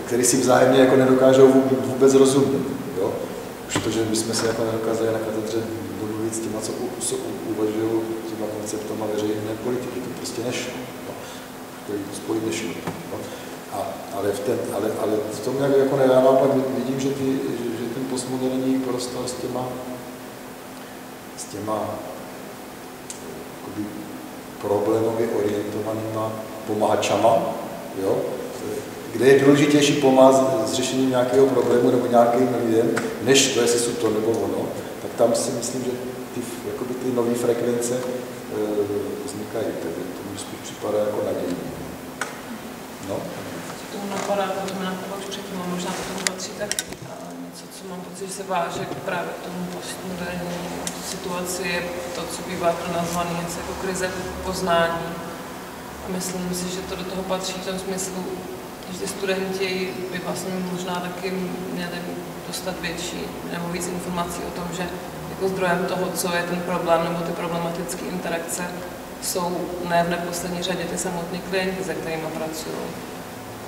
které si vzájemně jako nedokážou vůbec rozumět. Jo? Už to, že my jsme se jako nedokázali na katedře domluvit s těma, co uvažují těma konceptama veřejné politiky, to prostě nešlo. Jo? To spojit nešlo. Jo? Ale v tom, jak jako nedává, pak vidím, že ten postmoderní prostor s těma problémově orientovanýma pomáhačama, jo? Kde je důležitější pomáhat s řešením nějakého problému nebo nějakým lidem, než to, jestli jsou to nebo ono, tak tam si myslím, že ty nové frekvence vznikají. Takže to mi spíš připadá jako nadějný. No. To napadá, to mě napadlo už předtím, a možná k tomu patří tak něco, co mám pocit, že se váže právě k tomu postmoderní situaci, je to, co bývá nazvané něco jako krize poznání. A myslím si, že to do toho patří v tom smyslu, že ty studenti by vlastně možná taky měli dostat větší nebo víc informací o tom, že jako zdrojem toho, co je ten problém nebo ty problematické interakce, jsou ne v neposlední řadě ty samotní klienti, se kterými pracují.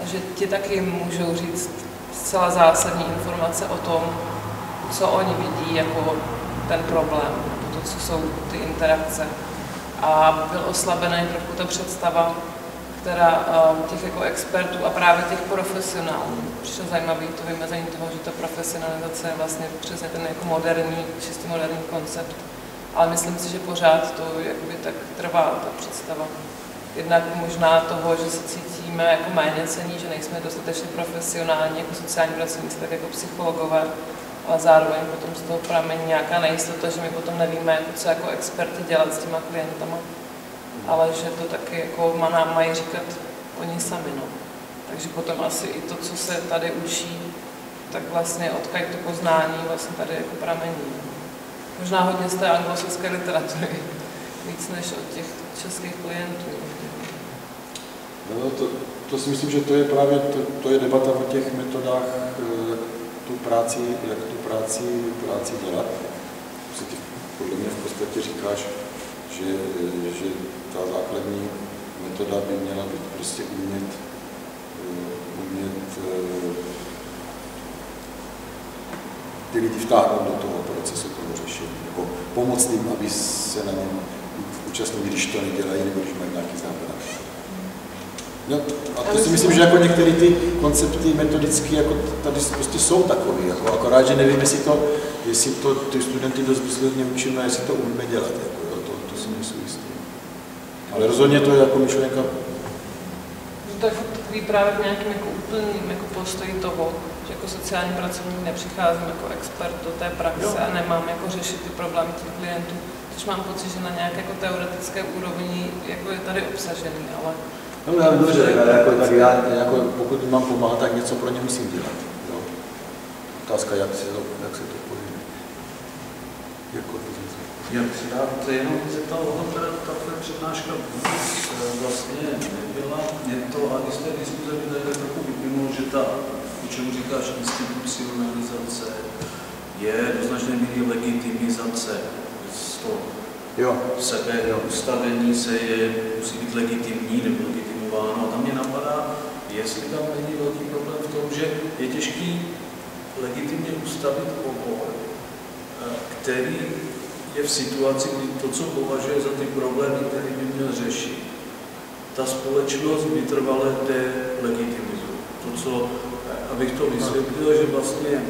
A že ti taky můžou říct zcela zásadní informace o tom, co oni vidí jako ten problém, to, co jsou ty interakce. A byl oslabený trochu ta představa, která těch jako expertů a právě těch profesionálů. Přišlo zajímavé to vymezení toho, že ta profesionalizace je vlastně přesně ten jako čistý moderní koncept. Ale myslím si, že pořád to jakoby tak trvá, ta představa. Jednak možná toho, že se cítíme jako méněcenní, že nejsme dostatečně profesionální jako sociální pracovníci, tak jako psychologové, ale zároveň potom z toho pramení nějaká nejistota, že my potom nevíme, co jako experti dělat s těma klientama, ale že to taky jako nám mají říkat oni sami. No. Takže potom asi i to, co se tady učí, tak vlastně odkud to poznání vlastně tady jako pramení. Možná hodně z té anglosaské literatury, víc než od těch českých klientů. No, to si myslím, že to je právě to je debata o těch metodách, jak tu práci dělat. Ty podle mě v podstatě říkáš, že ta základní metoda by měla být prostě umět ty lidi vtáhnout do toho procesu, toho řešení, nebo pomoct jim, aby se na něm účastnili, když to nedělají, nebo když mají nějaký zábrán. No, a to si myslím, že jako některé ty koncepty metodické jako tady prostě jsou takové, jako, akorát, že nevím, jestli to ty studenty dost důsledně učíme, jestli to umíme dělat, jako, jo, to si nejsou jistý. Ale rozhodně to je jako myšlenka. To je takový právě v nějakým jako úplným jako postoji toho, že jako sociální pracovník nepřicházím jako expert do té praxe a nemám jako řešit ty problémy těch klientů, což mám pocit, že na nějaké jako teoretické úrovni jako je tady obsažený, ale no já vím, že tak já jako, pokud mám pomáhat, tak něco pro ně musím dělat. Jo. Otázka, jak se to pohybe. Já bych si rád jenom zeptal, tato přednáška vlastně nebyla, mě to a i z té diskuze by tady trochu vyplynulo, že ta, o čemu říkáš, institucionalizace je do značné míry legitimizace z toho ustavení se musí být legitimní nebo legitimováno. A tam mě napadá, jestli tam není velký problém v tom, že je těžký legitimně ustavit obor, který je v situaci, kdy to, co považuje za ty problémy, které by měl řešit, ta společnost vytrvale delegitimizuje. To, co, abych to vysvětlil, že vlastně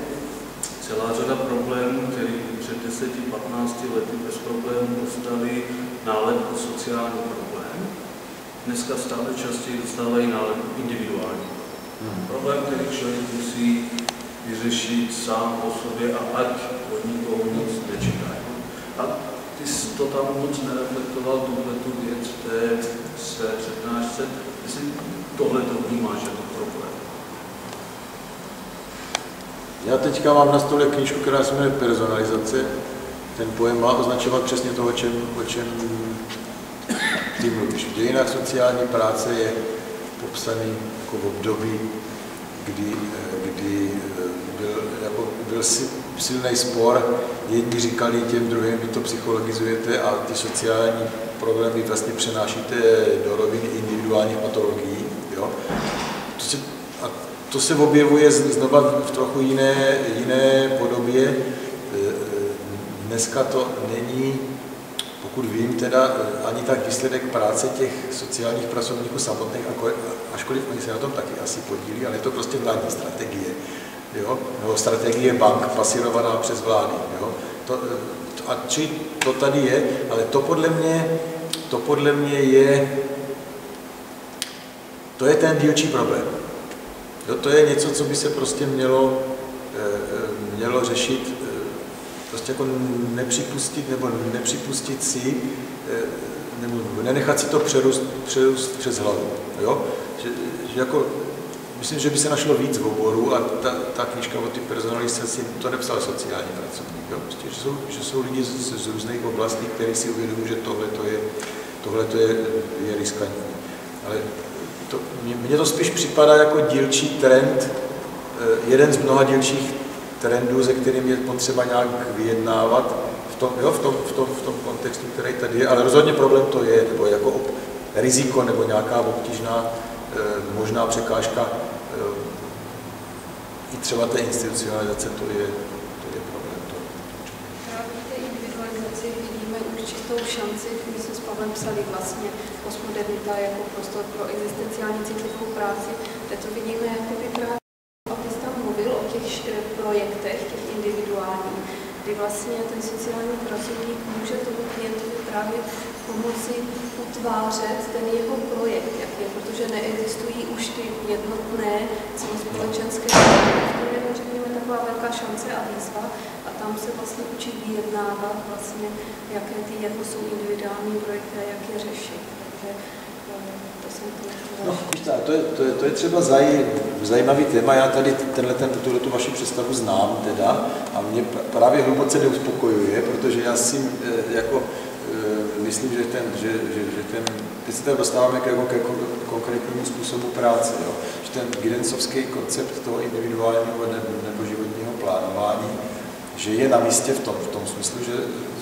celá řada problémů, které před 10-15 lety bez problémů dostali nálepku sociální problém, dneska stále častěji dostávají nálepku individuální. Problém, který člověk musí vyřešit sám o sobě a ať od nikoho nic nečekají. A ty jsi to tam moc nereflektoval, tuhletu věc v té své přednášce, jestli tohle to vnímáš jako problém. Já teďka mám na stole knížku, která se jmenuje Personalizace. Ten pojem má označovat přesně to, o čem ty mluvíš. V dějinách sociální práce je popsaný jako v období, kdy byl silný spor. Jedni říkali těm druhým, vy to psychologizujete a ty sociální problémy vlastně přenášíte do roviny individuálních patologií. Jo? To se objevuje znova v trochu jiné podobě. Dneska to není, pokud vím, teda ani tak výsledek práce těch sociálních pracovníků samotných, ačkoliv oni se na tom taky asi podílí, ale je to prostě vládní strategie. Jo? Nebo strategie bank pasírovaná přes vlády. Jo? To tady je, ale to podle mě je, to je ten dílčí problém. Jo, to je něco, co by se prostě mělo řešit, prostě jako nepřipustit nebo nepřipustit si, nebo nenechat si to přerůst přes hlavu. Jo? Že jako, myslím, že by se našlo víc v oboru a ta knížka o ty personalizaci to nepsal sociální pracovník. Jo? Prostě, že jsou lidi z různých oblastí, kteří si uvědomují, že tohle je riskantní. Ale mně to spíš připadá jako dílčí trend, jeden z mnoha dílčích trendů, se kterým je potřeba nějak vyjednávat v tom kontextu, který tady je, ale rozhodně problém to je, nebo jako riziko, nebo nějaká obtížná možná překážka i třeba té institucionalizace, to je problém. Právě v té individualizaci vidíme určitou šanci, my jsme s Pavlem psali vlastně postmodernita jako prostor pro existenciální citlivou práci, kde to vidíme jako by právě, aby jsi tam mluvil o těch projektech, těch individuálních, kdy vlastně ten sociální pracovník může tomu klientovi právě pomoci utvářet ten jeho projekt, jak je, protože neexistují už ty jednotné celospolečenské projekty. To je, řekněme, taková velká šance a výzva a tam se vlastně učí vyjednávat vlastně, jaké ty jeho jsou individuální projekty a jak je řešit. Takže to jsem to nechtěla. No, to je třeba zajímavý téma. Já tady tu vaši představu znám teda a mě právě hluboce neuspokojuje, protože já si jako myslím, že teď se tam dostáváme ke konkrétnímu způsobu práce, jo? Že ten Giddensovský koncept toho individuálního nebo životního plánování, že je na místě v tom smyslu, že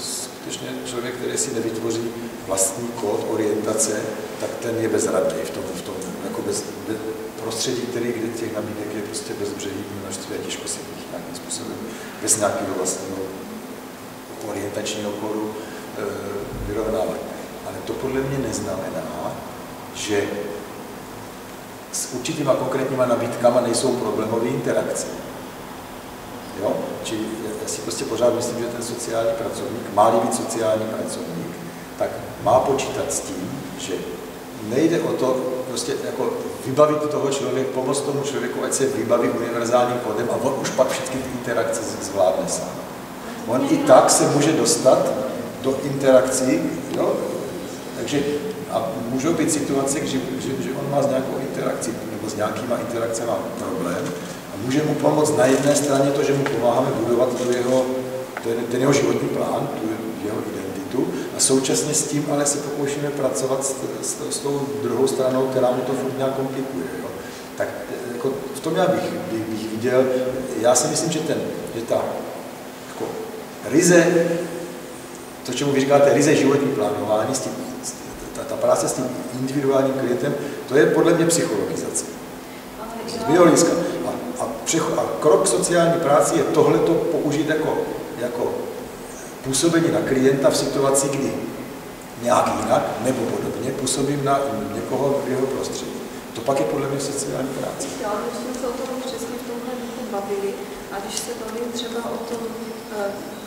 skutečně člověk, který si nevytvoří vlastní kód orientace, tak ten je bezradný v tom jako bez prostředí, kde těch nabídek je prostě bezbřehý množství a těžko se jich nějakým způsobem bez nějakého vlastního orientačního kódu vyrovnávat. Ale to podle mě neznamená, že s určitýma konkrétníma nabídkama nejsou problémové interakce. Jo? Čili já si prostě pořád myslím, že ten sociální pracovník, má-li být sociální pracovník, tak má počítat s tím, že nejde o to prostě jako vybavit toho člověka, pomoct tomu člověku, ať se vybaví univerzálním kódem a on už pak všechny ty interakce zvládne sám. On i tak se může dostat do interakcí, jo? Takže a můžou být situace, že on má s nějakou interakcí nebo s nějakýma interakcemi problém a může mu pomoct na jedné straně to, že mu pomáháme budovat ten jeho životní plán, tu jeho identitu a současně s tím ale se pokoušíme pracovat s tou druhou stranou, která mu to furt nějak komplikuje. Jo? Tak jako v tom já bych viděl, já si myslím, že ta jako ryze, to, čemu vy říkáte, ryze životní plánování, ta práce s tím individuálním klientem, to je podle mě psychologizace. Z biologiska. A krok sociální práci je tohleto použít jako působení na klienta v situaci, kdy nějak jinak nebo podobně působím na někoho v jeho prostředí. To pak je podle mě sociální práce. Já když jsme se o tom přesně v tomhle bavili a když se bavím třeba o tom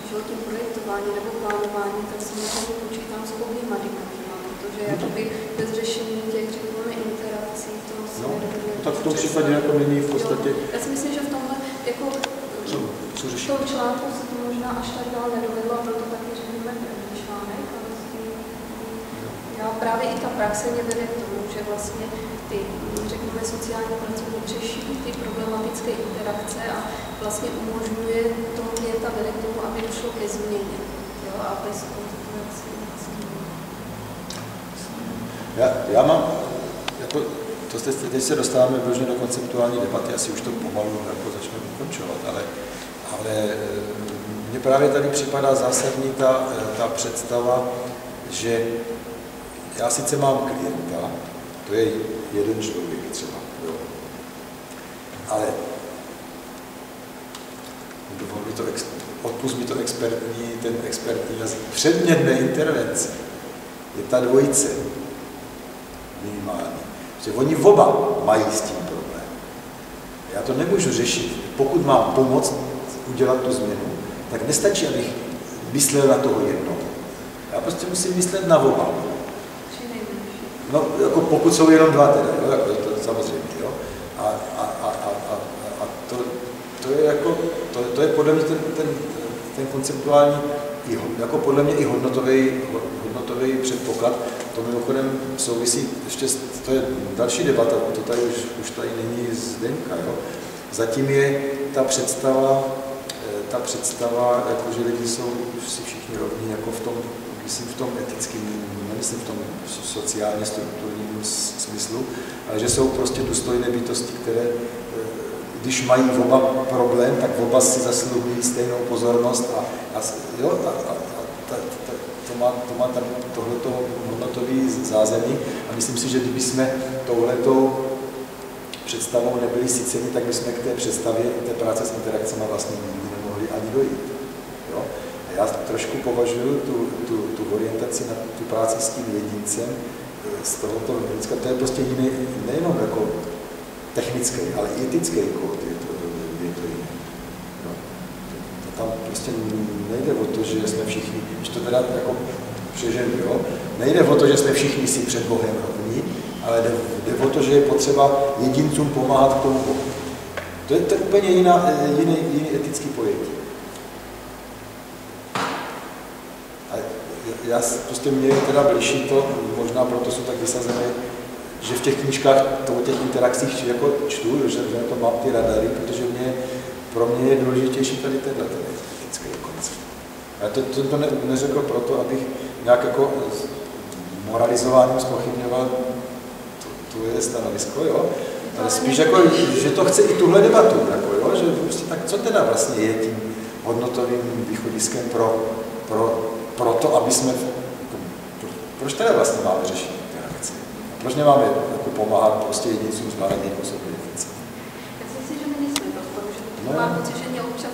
životním projektování nebo plánování, tak samozřejmě počítám s oběma dimenzima, protože jakoby bez řešení těch, řekněme, interakcí, to se nedovedne. Tak v tom případě jako není v podstatě... Já si myslím, že v tomhle, jako v tom článku se to možná až tak dál nedovedlo, a proto taky řekněme první článek, ale já právě i ta praxe mě vede k tomu, že vlastně ty, řekněme, sociální pracovník řeší ty problematické interakce a vlastně umožňuje toho klienta vede k tomu, aby došlo ke změně. Jo? A bez konzultací vlastně. Já mám, jako, teď se dostáváme vložně do konceptuální debaty, asi už to pomalu jako začneme ukončovat, ale mně právě tady připadá zásadní ta představa, že já sice mám klienta, to je jeden člověk třeba, jo. Ale odpust mi to ten expertní jazyk. Předmět mé intervence je ta dvojice minimálně. Že oni oba mají s tím problém. Já to nemůžu řešit. Pokud mám pomoct udělat tu změnu, tak nestačí, abych myslel na toho jednoho. Já prostě musím myslet na oba. No, jako pokud jsou jenom dva teda, jo, jako to samozřejmě, jo. A to je podle mě ten konceptuální, jako podle mě i hodnotový předpoklad. To mimochodem souvisí, ještě to je další debata, to tady už tady není Zdeňka, jo. Zatím je ta představa, jako, že lidi jsou si všichni rovní, jako v tom, myslím v tom etickém, nemyslím v tom sociálně strukturním smyslu, ale že jsou prostě důstojné bytosti, které, když mají oba problém, tak oba si zasluhují stejnou pozornost a to má tam tohleto hodnotový zázemí a myslím si, že kdyby jsme touhletou představou nebyli syceni, tak bychom k té představě té práce s interakcemi vlastně nikdy nemohli ani dojít. Jo? A já trošku považuji tu orientaci na tu práci s tím jedincem z tohoto hlediska, to je prostě jiný, nejenom jako technický, ale i etický kód je to jiný. No. Tam prostě nejde o to, že jsme všichni, když to teda jako přeženu, jo? Nejde o to, že jsme všichni si před Bohem rovní, ale jde o to, že je potřeba jedincům pomáhat k tomu Bohu. To je úplně jiný etický pojetí. A já prostě mě teda blíží to, možná proto jsou tak vysazené, že v těch knížkách o těch interakcích jako čtu, že to mám ty radary, protože pro mě je důležitější tady ten etický koncept. Já to neřekl proto, abych nějak jako moralizováním zpochybňoval to je stanovisko, jo? Ale spíš jako, že to chce i tuhle debatu, jako, jo? Že prostě tak co teda vlastně je tím hodnotovým východiskem pro to, aby jsme, proč teda vlastně máme řešit ty akce? Proč nemáme jako pomáhat prostě jedincům zvládat jejich osobní definice? Já si myslím, že my nejsme v rozporu, že mám pocit, že mě občas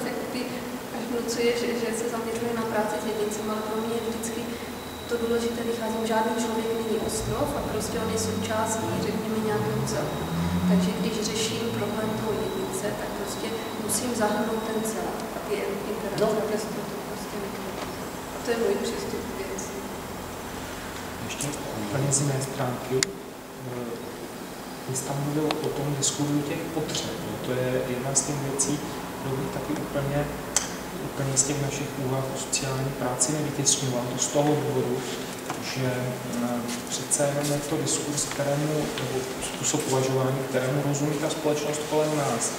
až vnucuje, že se zaměřuje na práci s jedincem, ale pro mě je vždycky to důležité vycházím, žádný člověk není ostrov a prostě on je součástí, řekněme, nějakého celku. Takže když řeším problém toho jedince, tak prostě musím zahrnout ten celek, aby je interakce bez toho prostě nekryla. A to je můj přístup k věci. Ještě úplně z jiné stránky. Vy jste tam mluvil o tom diskurzu těch potřeb. To je jedna z těch věcí, kterou bych taky úplně z těch našich úvah o sociální práci nevytěsňoval. To z toho důvodu, že přece jenom je to diskurs, kterému, nebo způsob uvažování, kterému rozumí ta společnost kolem nás.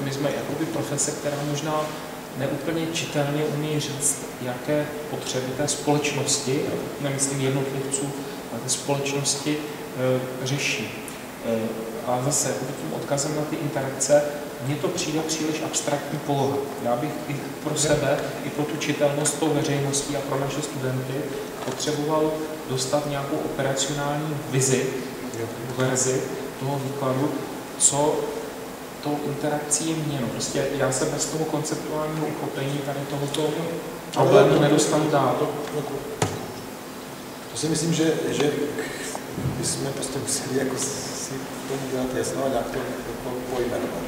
My jsme jakoby profese, která možná neúplně čitelně umí říct, jaké potřeby té společnosti, nemyslím jednotlivců, ale té společnosti řeší. A zase tím odkazem na ty interakce, mně to přijde příliš abstraktní poloha. Já bych i pro sebe, i pro tu čitelnost tou veřejností a pro naše studenty potřeboval dostat nějakou operacionální verzi toho výkladu, co tou interakcí je měno. Prostě já se bez toho konceptuálního uchopení tady tohoto problému nedostanu dál. To si myslím, že bychom prostě museli jako si tomu dělat jasno a nějak to pojmenovat.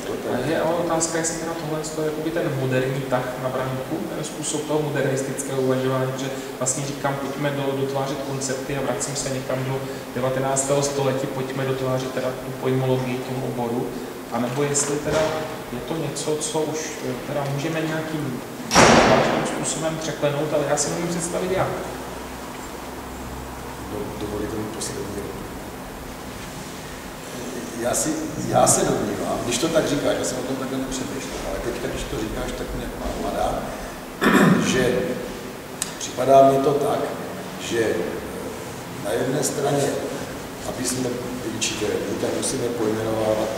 Je ale otázka, jestli teda tohle je jakoby ten moderní tah na branku, ten způsob toho modernistického uvažování, že vlastně říkám, pojďme dotvářet koncepty a vracím se někam do 19. století, pojďme dotvářet teda tu pojmologii tomu oboru, anebo jestli teda je to něco, co už teda můžeme nějakým vážným způsobem překlenout, ale já si můžu představit jak. Dovolíte mi poslední. Já se domnívám, když to tak říkáš, já jsem o tom takhle nepřemýšlel, ale teďka, když to říkáš, tak mě napadá, že připadá mi to tak, že na jedné straně, aby jsme byli čitelní, tak musíme pojmenovávat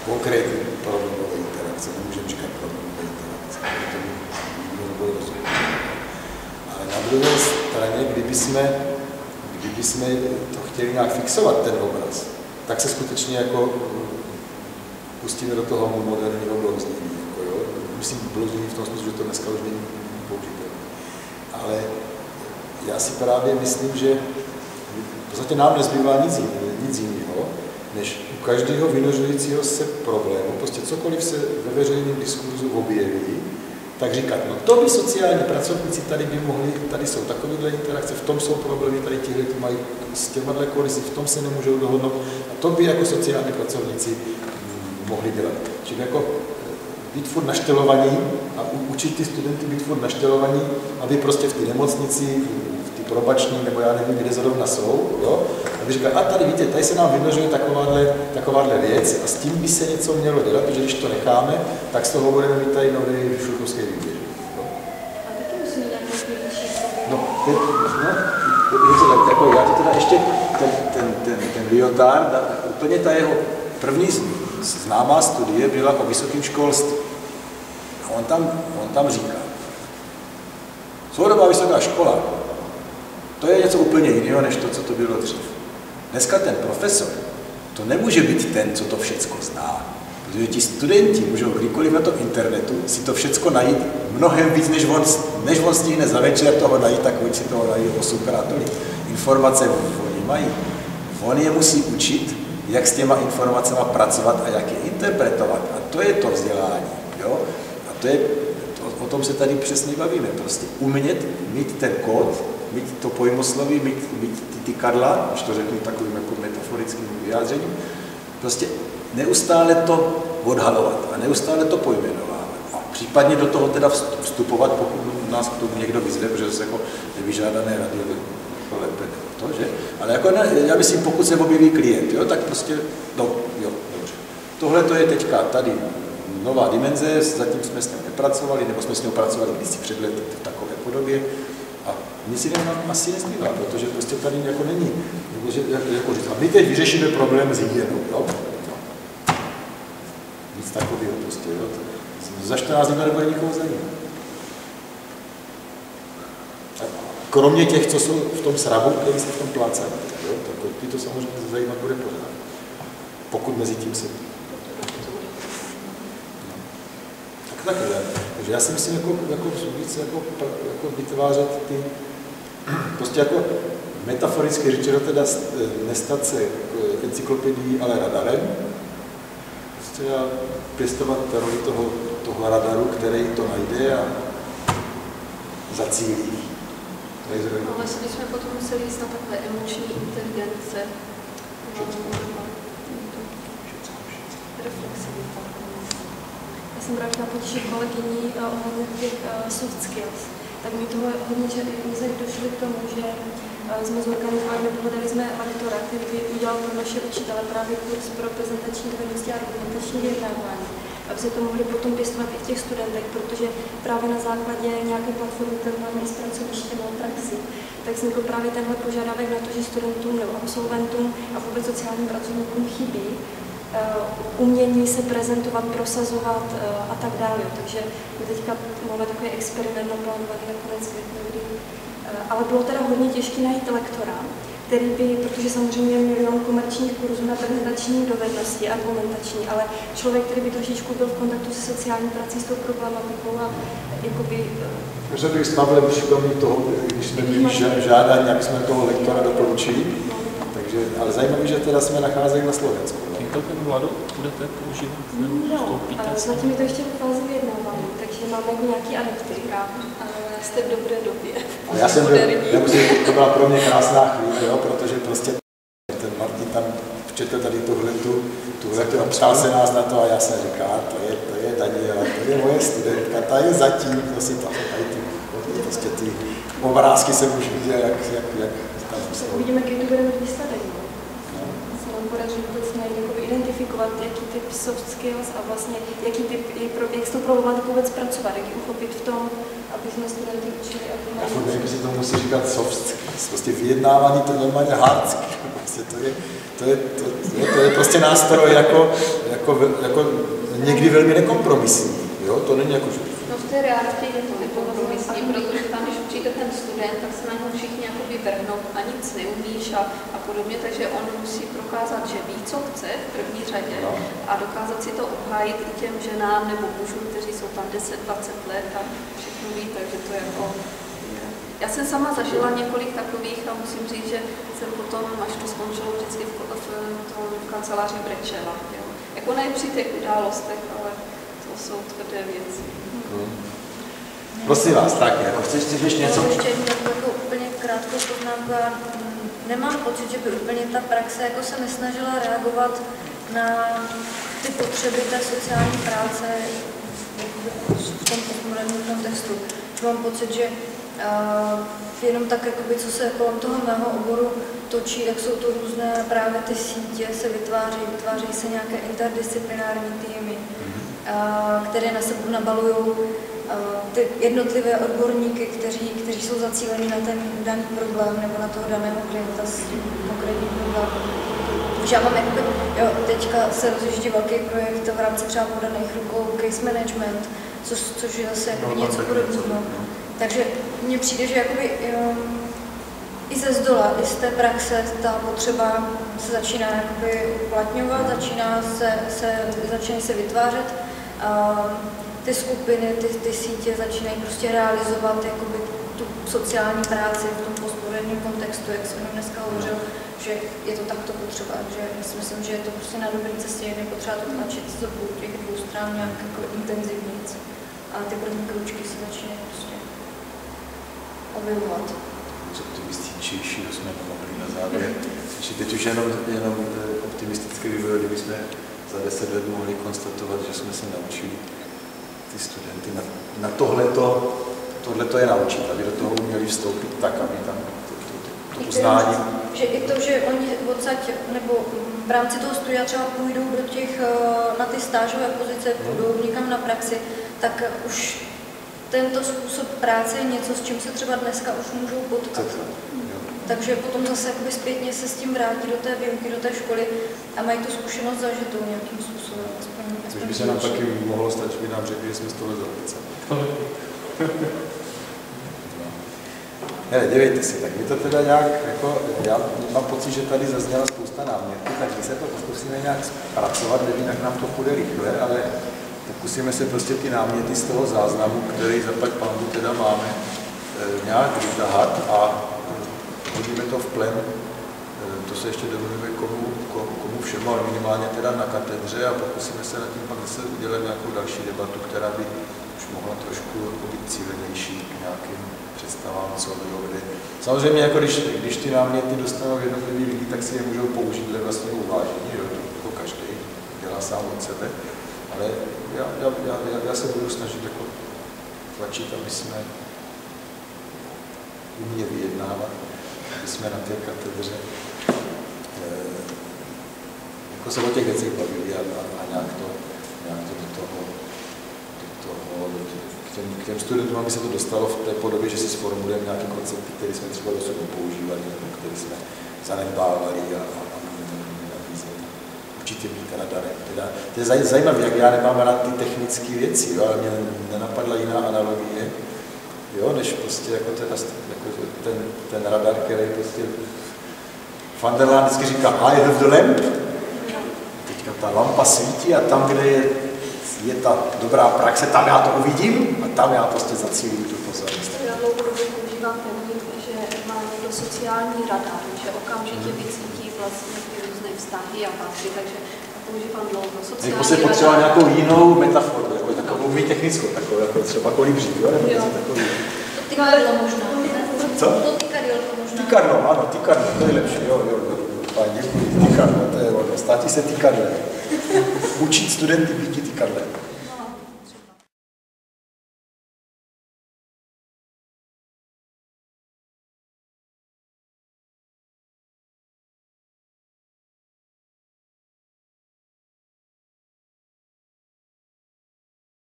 konkrétní problémové interakce, nemůžeme říkat problémové interakce, to by nebylo rozumět. Ale na druhé straně, kdyby jsme to chtěli nějak fixovat, ten obraz, tak se skutečně jako pustíme do toho moderního blouznění. Jako myslím blouznění v tom smyslu, že to dneska už není použitelné. Ale já si právě myslím, že v podstatě nám nezbývá nic jiného, než u každého vynořujícího se problému, prostě cokoliv se ve veřejném diskurzu objeví, tak říkat, no to by sociální pracovníci tady by mohli, tady jsou takovéhle interakce, v tom jsou problémy, tady tihle mají s těmahle kolizí, v tom se nemůžou dohodnout a to by jako sociální pracovníci mohli dělat. Čili jako být furt naštelovaní a učit ty studenty být furt naštelovaní, aby prostě v té nemocnici, v té probační, nebo já nevím, kde zrovna jsou, jo? Aby říkali, a tady víte, tady se nám vynožuje takováhle věc a s tím by se něco mělo dělat, protože když to necháme, tak z toho budeme mít tady nový šulchovský výběr. A taky musí nějaký větší jako já to teda ještě, ten Lyotard, úplně ta jeho první známá studie byla o vysokém školství. A on tam říká, soudobá vysoká škola, to je něco úplně jiného, než to, co to bylo dřív. Dneska ten profesor, to nemůže být ten, co to všecko zná. Protože ti studenti můžou kdykoliv na tom internetu si to všecko najít mnohem víc, než on stihne za večer toho najít, tak oni si toho najít 8krát tolik. Informace oni mají. On je musí učit, jak s těma informacemi pracovat a jak je interpretovat. A to je to vzdělání. Jo? A o tom se tady přesně bavíme. Prostě umět mít ten kód, mít to pojmosloví, mít ty kadla, když to řeknu takovým jako metaforickým vyjádřením, prostě neustále to odhalovat a neustále to pojmenovávat. A případně do toho teda vstupovat, pokud nás k tomu někdo vyzve, protože to je jako nevyžádané radio, jako lépe to, že? Ale jako já myslím, pokud se objeví klient, jo, tak prostě, no, jo, dobře. Tohle to je teďka tady nová dimenze, zatím jsme s ním nepracovali, nebo jsme s ním pracovali kdysi před lety v takové podobě. A nic jiného nám asi nezbývá, protože prostě tady jako není. Jako říct, a my teď vyřešíme problém s hygienou, jo? Nic takového prostě, jo? Za 14 dní nebude nikoho zajímat. Kromě těch, co jsou v tom srabu, který se v tom plácají, jo? Tak ty to samozřejmě zajímat bude pořád. Pokud mezi tím se... Tak takhle. Takže já si myslím, jako víc jako vytvářet ty... Prostě jako metaforicky řečeno teda nestat se encyklopedií, ale radarem. Prostě pěstovat roli toho radaru, který to najde a zacílí. Ale my jsme potom museli jít na takové emoční inteligence, reflexivita. Já jsem právě na potěšit kolegyní ohledně těch soft skills. Tak mi tohle hodně došli k tomu, že jsme zorganizovali, dohodali jsme lektora, který by udělal pro naše učitele právě kurz pro prezentační dovednosti a argumentační vyjednávání, aby se to mohli potom pěstovat i v těch studentech, protože právě na základě nějaké platformy, kterou máme s pracovištěm a praxi, tak vznikl právě tenhle požadavek na to, že studentům nebo absolventům a vůbec sociálním pracovníkům chybí umění se prezentovat, prosazovat a tak dále. Takže my teďka máme takový experiment naplánovaný na konec května, ale bylo teda hodně těžké najít lektora, který by, protože samozřejmě je milion komerčních kurzů na prezentační dovednosti, argumentační, ale člověk, který by trošičku byl v kontaktu se sociální prací, s tou problematikou a jakoby... Že bych s Pavlem přitomný toho, když jsme byli žádání, aby jsme toho lektora doporučili, takže, ale zajímavé, že teda jsme nacházeli na Slovensku. Ten Vlado budete používat? No, zatím je to ještě v fázi vyjednávání, takže máme nějaký adepty, jste v dobré době. A já jsem byl, to byla pro mě krásná chvíle, jo, protože prostě ten Martin tam včetl tady tuhletu a ptál se nás na to a já jsem říkal, to je Daniela, to je moje studentka, ta je zatím, prostě prostě ty obrázky jsem už viděl, jak tam zůstalo. Uvidíme, jaký to bude mít výsledek. Se nám podaří vůbec identifikovat, jaký typ soft skills a vlastně jaký typ, jak s tou problematikou vůbec pracovat, jak ji uchopit v tom, aby jsme studenty učili. Já furt nevím, jestli to musí říkat soft skills, prostě vyjednávání to je normálně hard skills, prostě to je prostě nástroj jako někdy velmi nekompromisní, jo, to není jako že... No v té realitě je to nekompromisní, protože tam, když přijde ten student, tak se na něho všichni jakoby vrhnou a nic neumíš a podobně, takže on musí prokázat, že ví, co chce v první řadě a dokázat si to obhájit i těm ženám nebo mužům, kteří jsou tam 10-20 let a všechno ví, takže to je jako... Já jsem sama zažila několik takových a musím říct, že jsem potom, až to skončilo, vždycky v kanceláři brečela. Jo. Jako ne při těch událostech, ale to jsou tvrdé věci. Prosím vás, tak, jako chceš ještě něco? Ještě jako úplně krátkou poznámku. Nemám pocit, že by úplně ta praxe jako se nesnažila reagovat na ty potřeby té sociální práce v tom postmoderním kontextu. Mám pocit, že jenom tak, jakoby, co se kolem toho mého oboru točí, tak jsou to různé právě ty sítě, se vytvářejí se nějaké interdisciplinární týmy, které na sebe nabalují ty jednotlivé odborníky, kteří jsou zacíleni na ten daný problém nebo na toho daného klienta s tím konkrétním problémem. Takže já mám jakoby, teďka se rozjíždí velký projekt v rámci třeba podaných rukou case management, což je zase něco podobného. Takže mně přijde, že jakoby, i ze zdola, i z té praxe ta potřeba se začíná jakoby uplatňovat, začínají se vytvářet. Ty skupiny, ty sítě začínají prostě realizovat jakoby tu sociální práci v tom postmoderním kontextu, jak jsem dneska hovořil, že je to takto potřeba, že já si myslím, že je to prostě na dobré cestě, je potřeba to tlačit z těch dvou stran nějak jako intenzivnějc. A ty první kručky se začínají prostě objevovat. Optimističtější, to jsme mohli na závěr. Teď už jenom optimistické by bylo, kdyby jsme za 10 let mohli konstatovat, že jsme se naučili ty studenty na tohleto je naučit, aby do toho uměli vstoupit tak, aby tam to poznání. Že i to, že oni odsaď, nebo v rámci toho studia třeba půjdou na ty stážové pozice, půjdou někam na praxi, tak už tento způsob práce je něco, s čím se třeba dneska už můžou potkat. Takže potom zase jakoby zpětně se s tím vrátí do té výuky, do té školy a mají tu zkušenost zažitou nějakým způsobem. Což by se nám taky mohlo stát, že by nám řekli, že jsme z toho zaplice. Hele, dívejte se, tak my to teda nějak, jako, já mám pocit, že tady zazněla spousta námětů, tak my se to pokusíme nějak zpracovat, nevím, jak nám to půjde rychle, ale pokusíme se prostě ty náměty z toho záznamu, který zaplať pánbu teda máme, nějak vytahat a hodíme to v plen. To se ještě domluvíme komu všemu, ale minimálně teda na katedře a pokusíme se nad tím pak zase udělat nějakou další debatu, která by už mohla trošku být cílenější k nějakým představám, co kde. Samozřejmě, jako když ty náměty dostanou jednotliví lidi, tak si je můžou použít dle vlastního uvážení, jo, to každý dělá sám od sebe, ale já se budu snažit jako tlačit, aby jsme uměli vyjednávat, aby jsme na té katedře jako se o těch věcech bavili a nějak to k těm studentům, aby se to dostalo v té podobě, že si sformulujeme nějaké koncepty, které jsme třeba dosud používali, nebo které jsme zanedbávali a nabízeli. Určitě být radarem. To je zajímavé, jak já nemám rád ty technické věci, jo, ale mě nenapadla jiná analogie, jo, než prostě jako ten radar, který prostě Van der Laan vždycky říká I have the lamp. Teďka ta lampa svítí a tam, kde je ta dobrá praxe, tam já to uvidím a tam já prostě zacílím tu pozornost. Já dlouhodobě používám termín, že má někdo sociální radar, že okamžitě vycítí vlastně ty různé vztahy a vazby, takže používám dlouho sociální radar. Jako potřeba nějakou jinou metaforu, jako takovou technickou, takovou jako třeba kolibří, jo? Nebo něco takový. To tykadlo možná. Co? To tykadlo možná. Tykadlo, ano, tykadlo, to je lepší, jo. Děkuji, tykadlo, to je ono, státí se tykadle. Učit studenty být tykadle.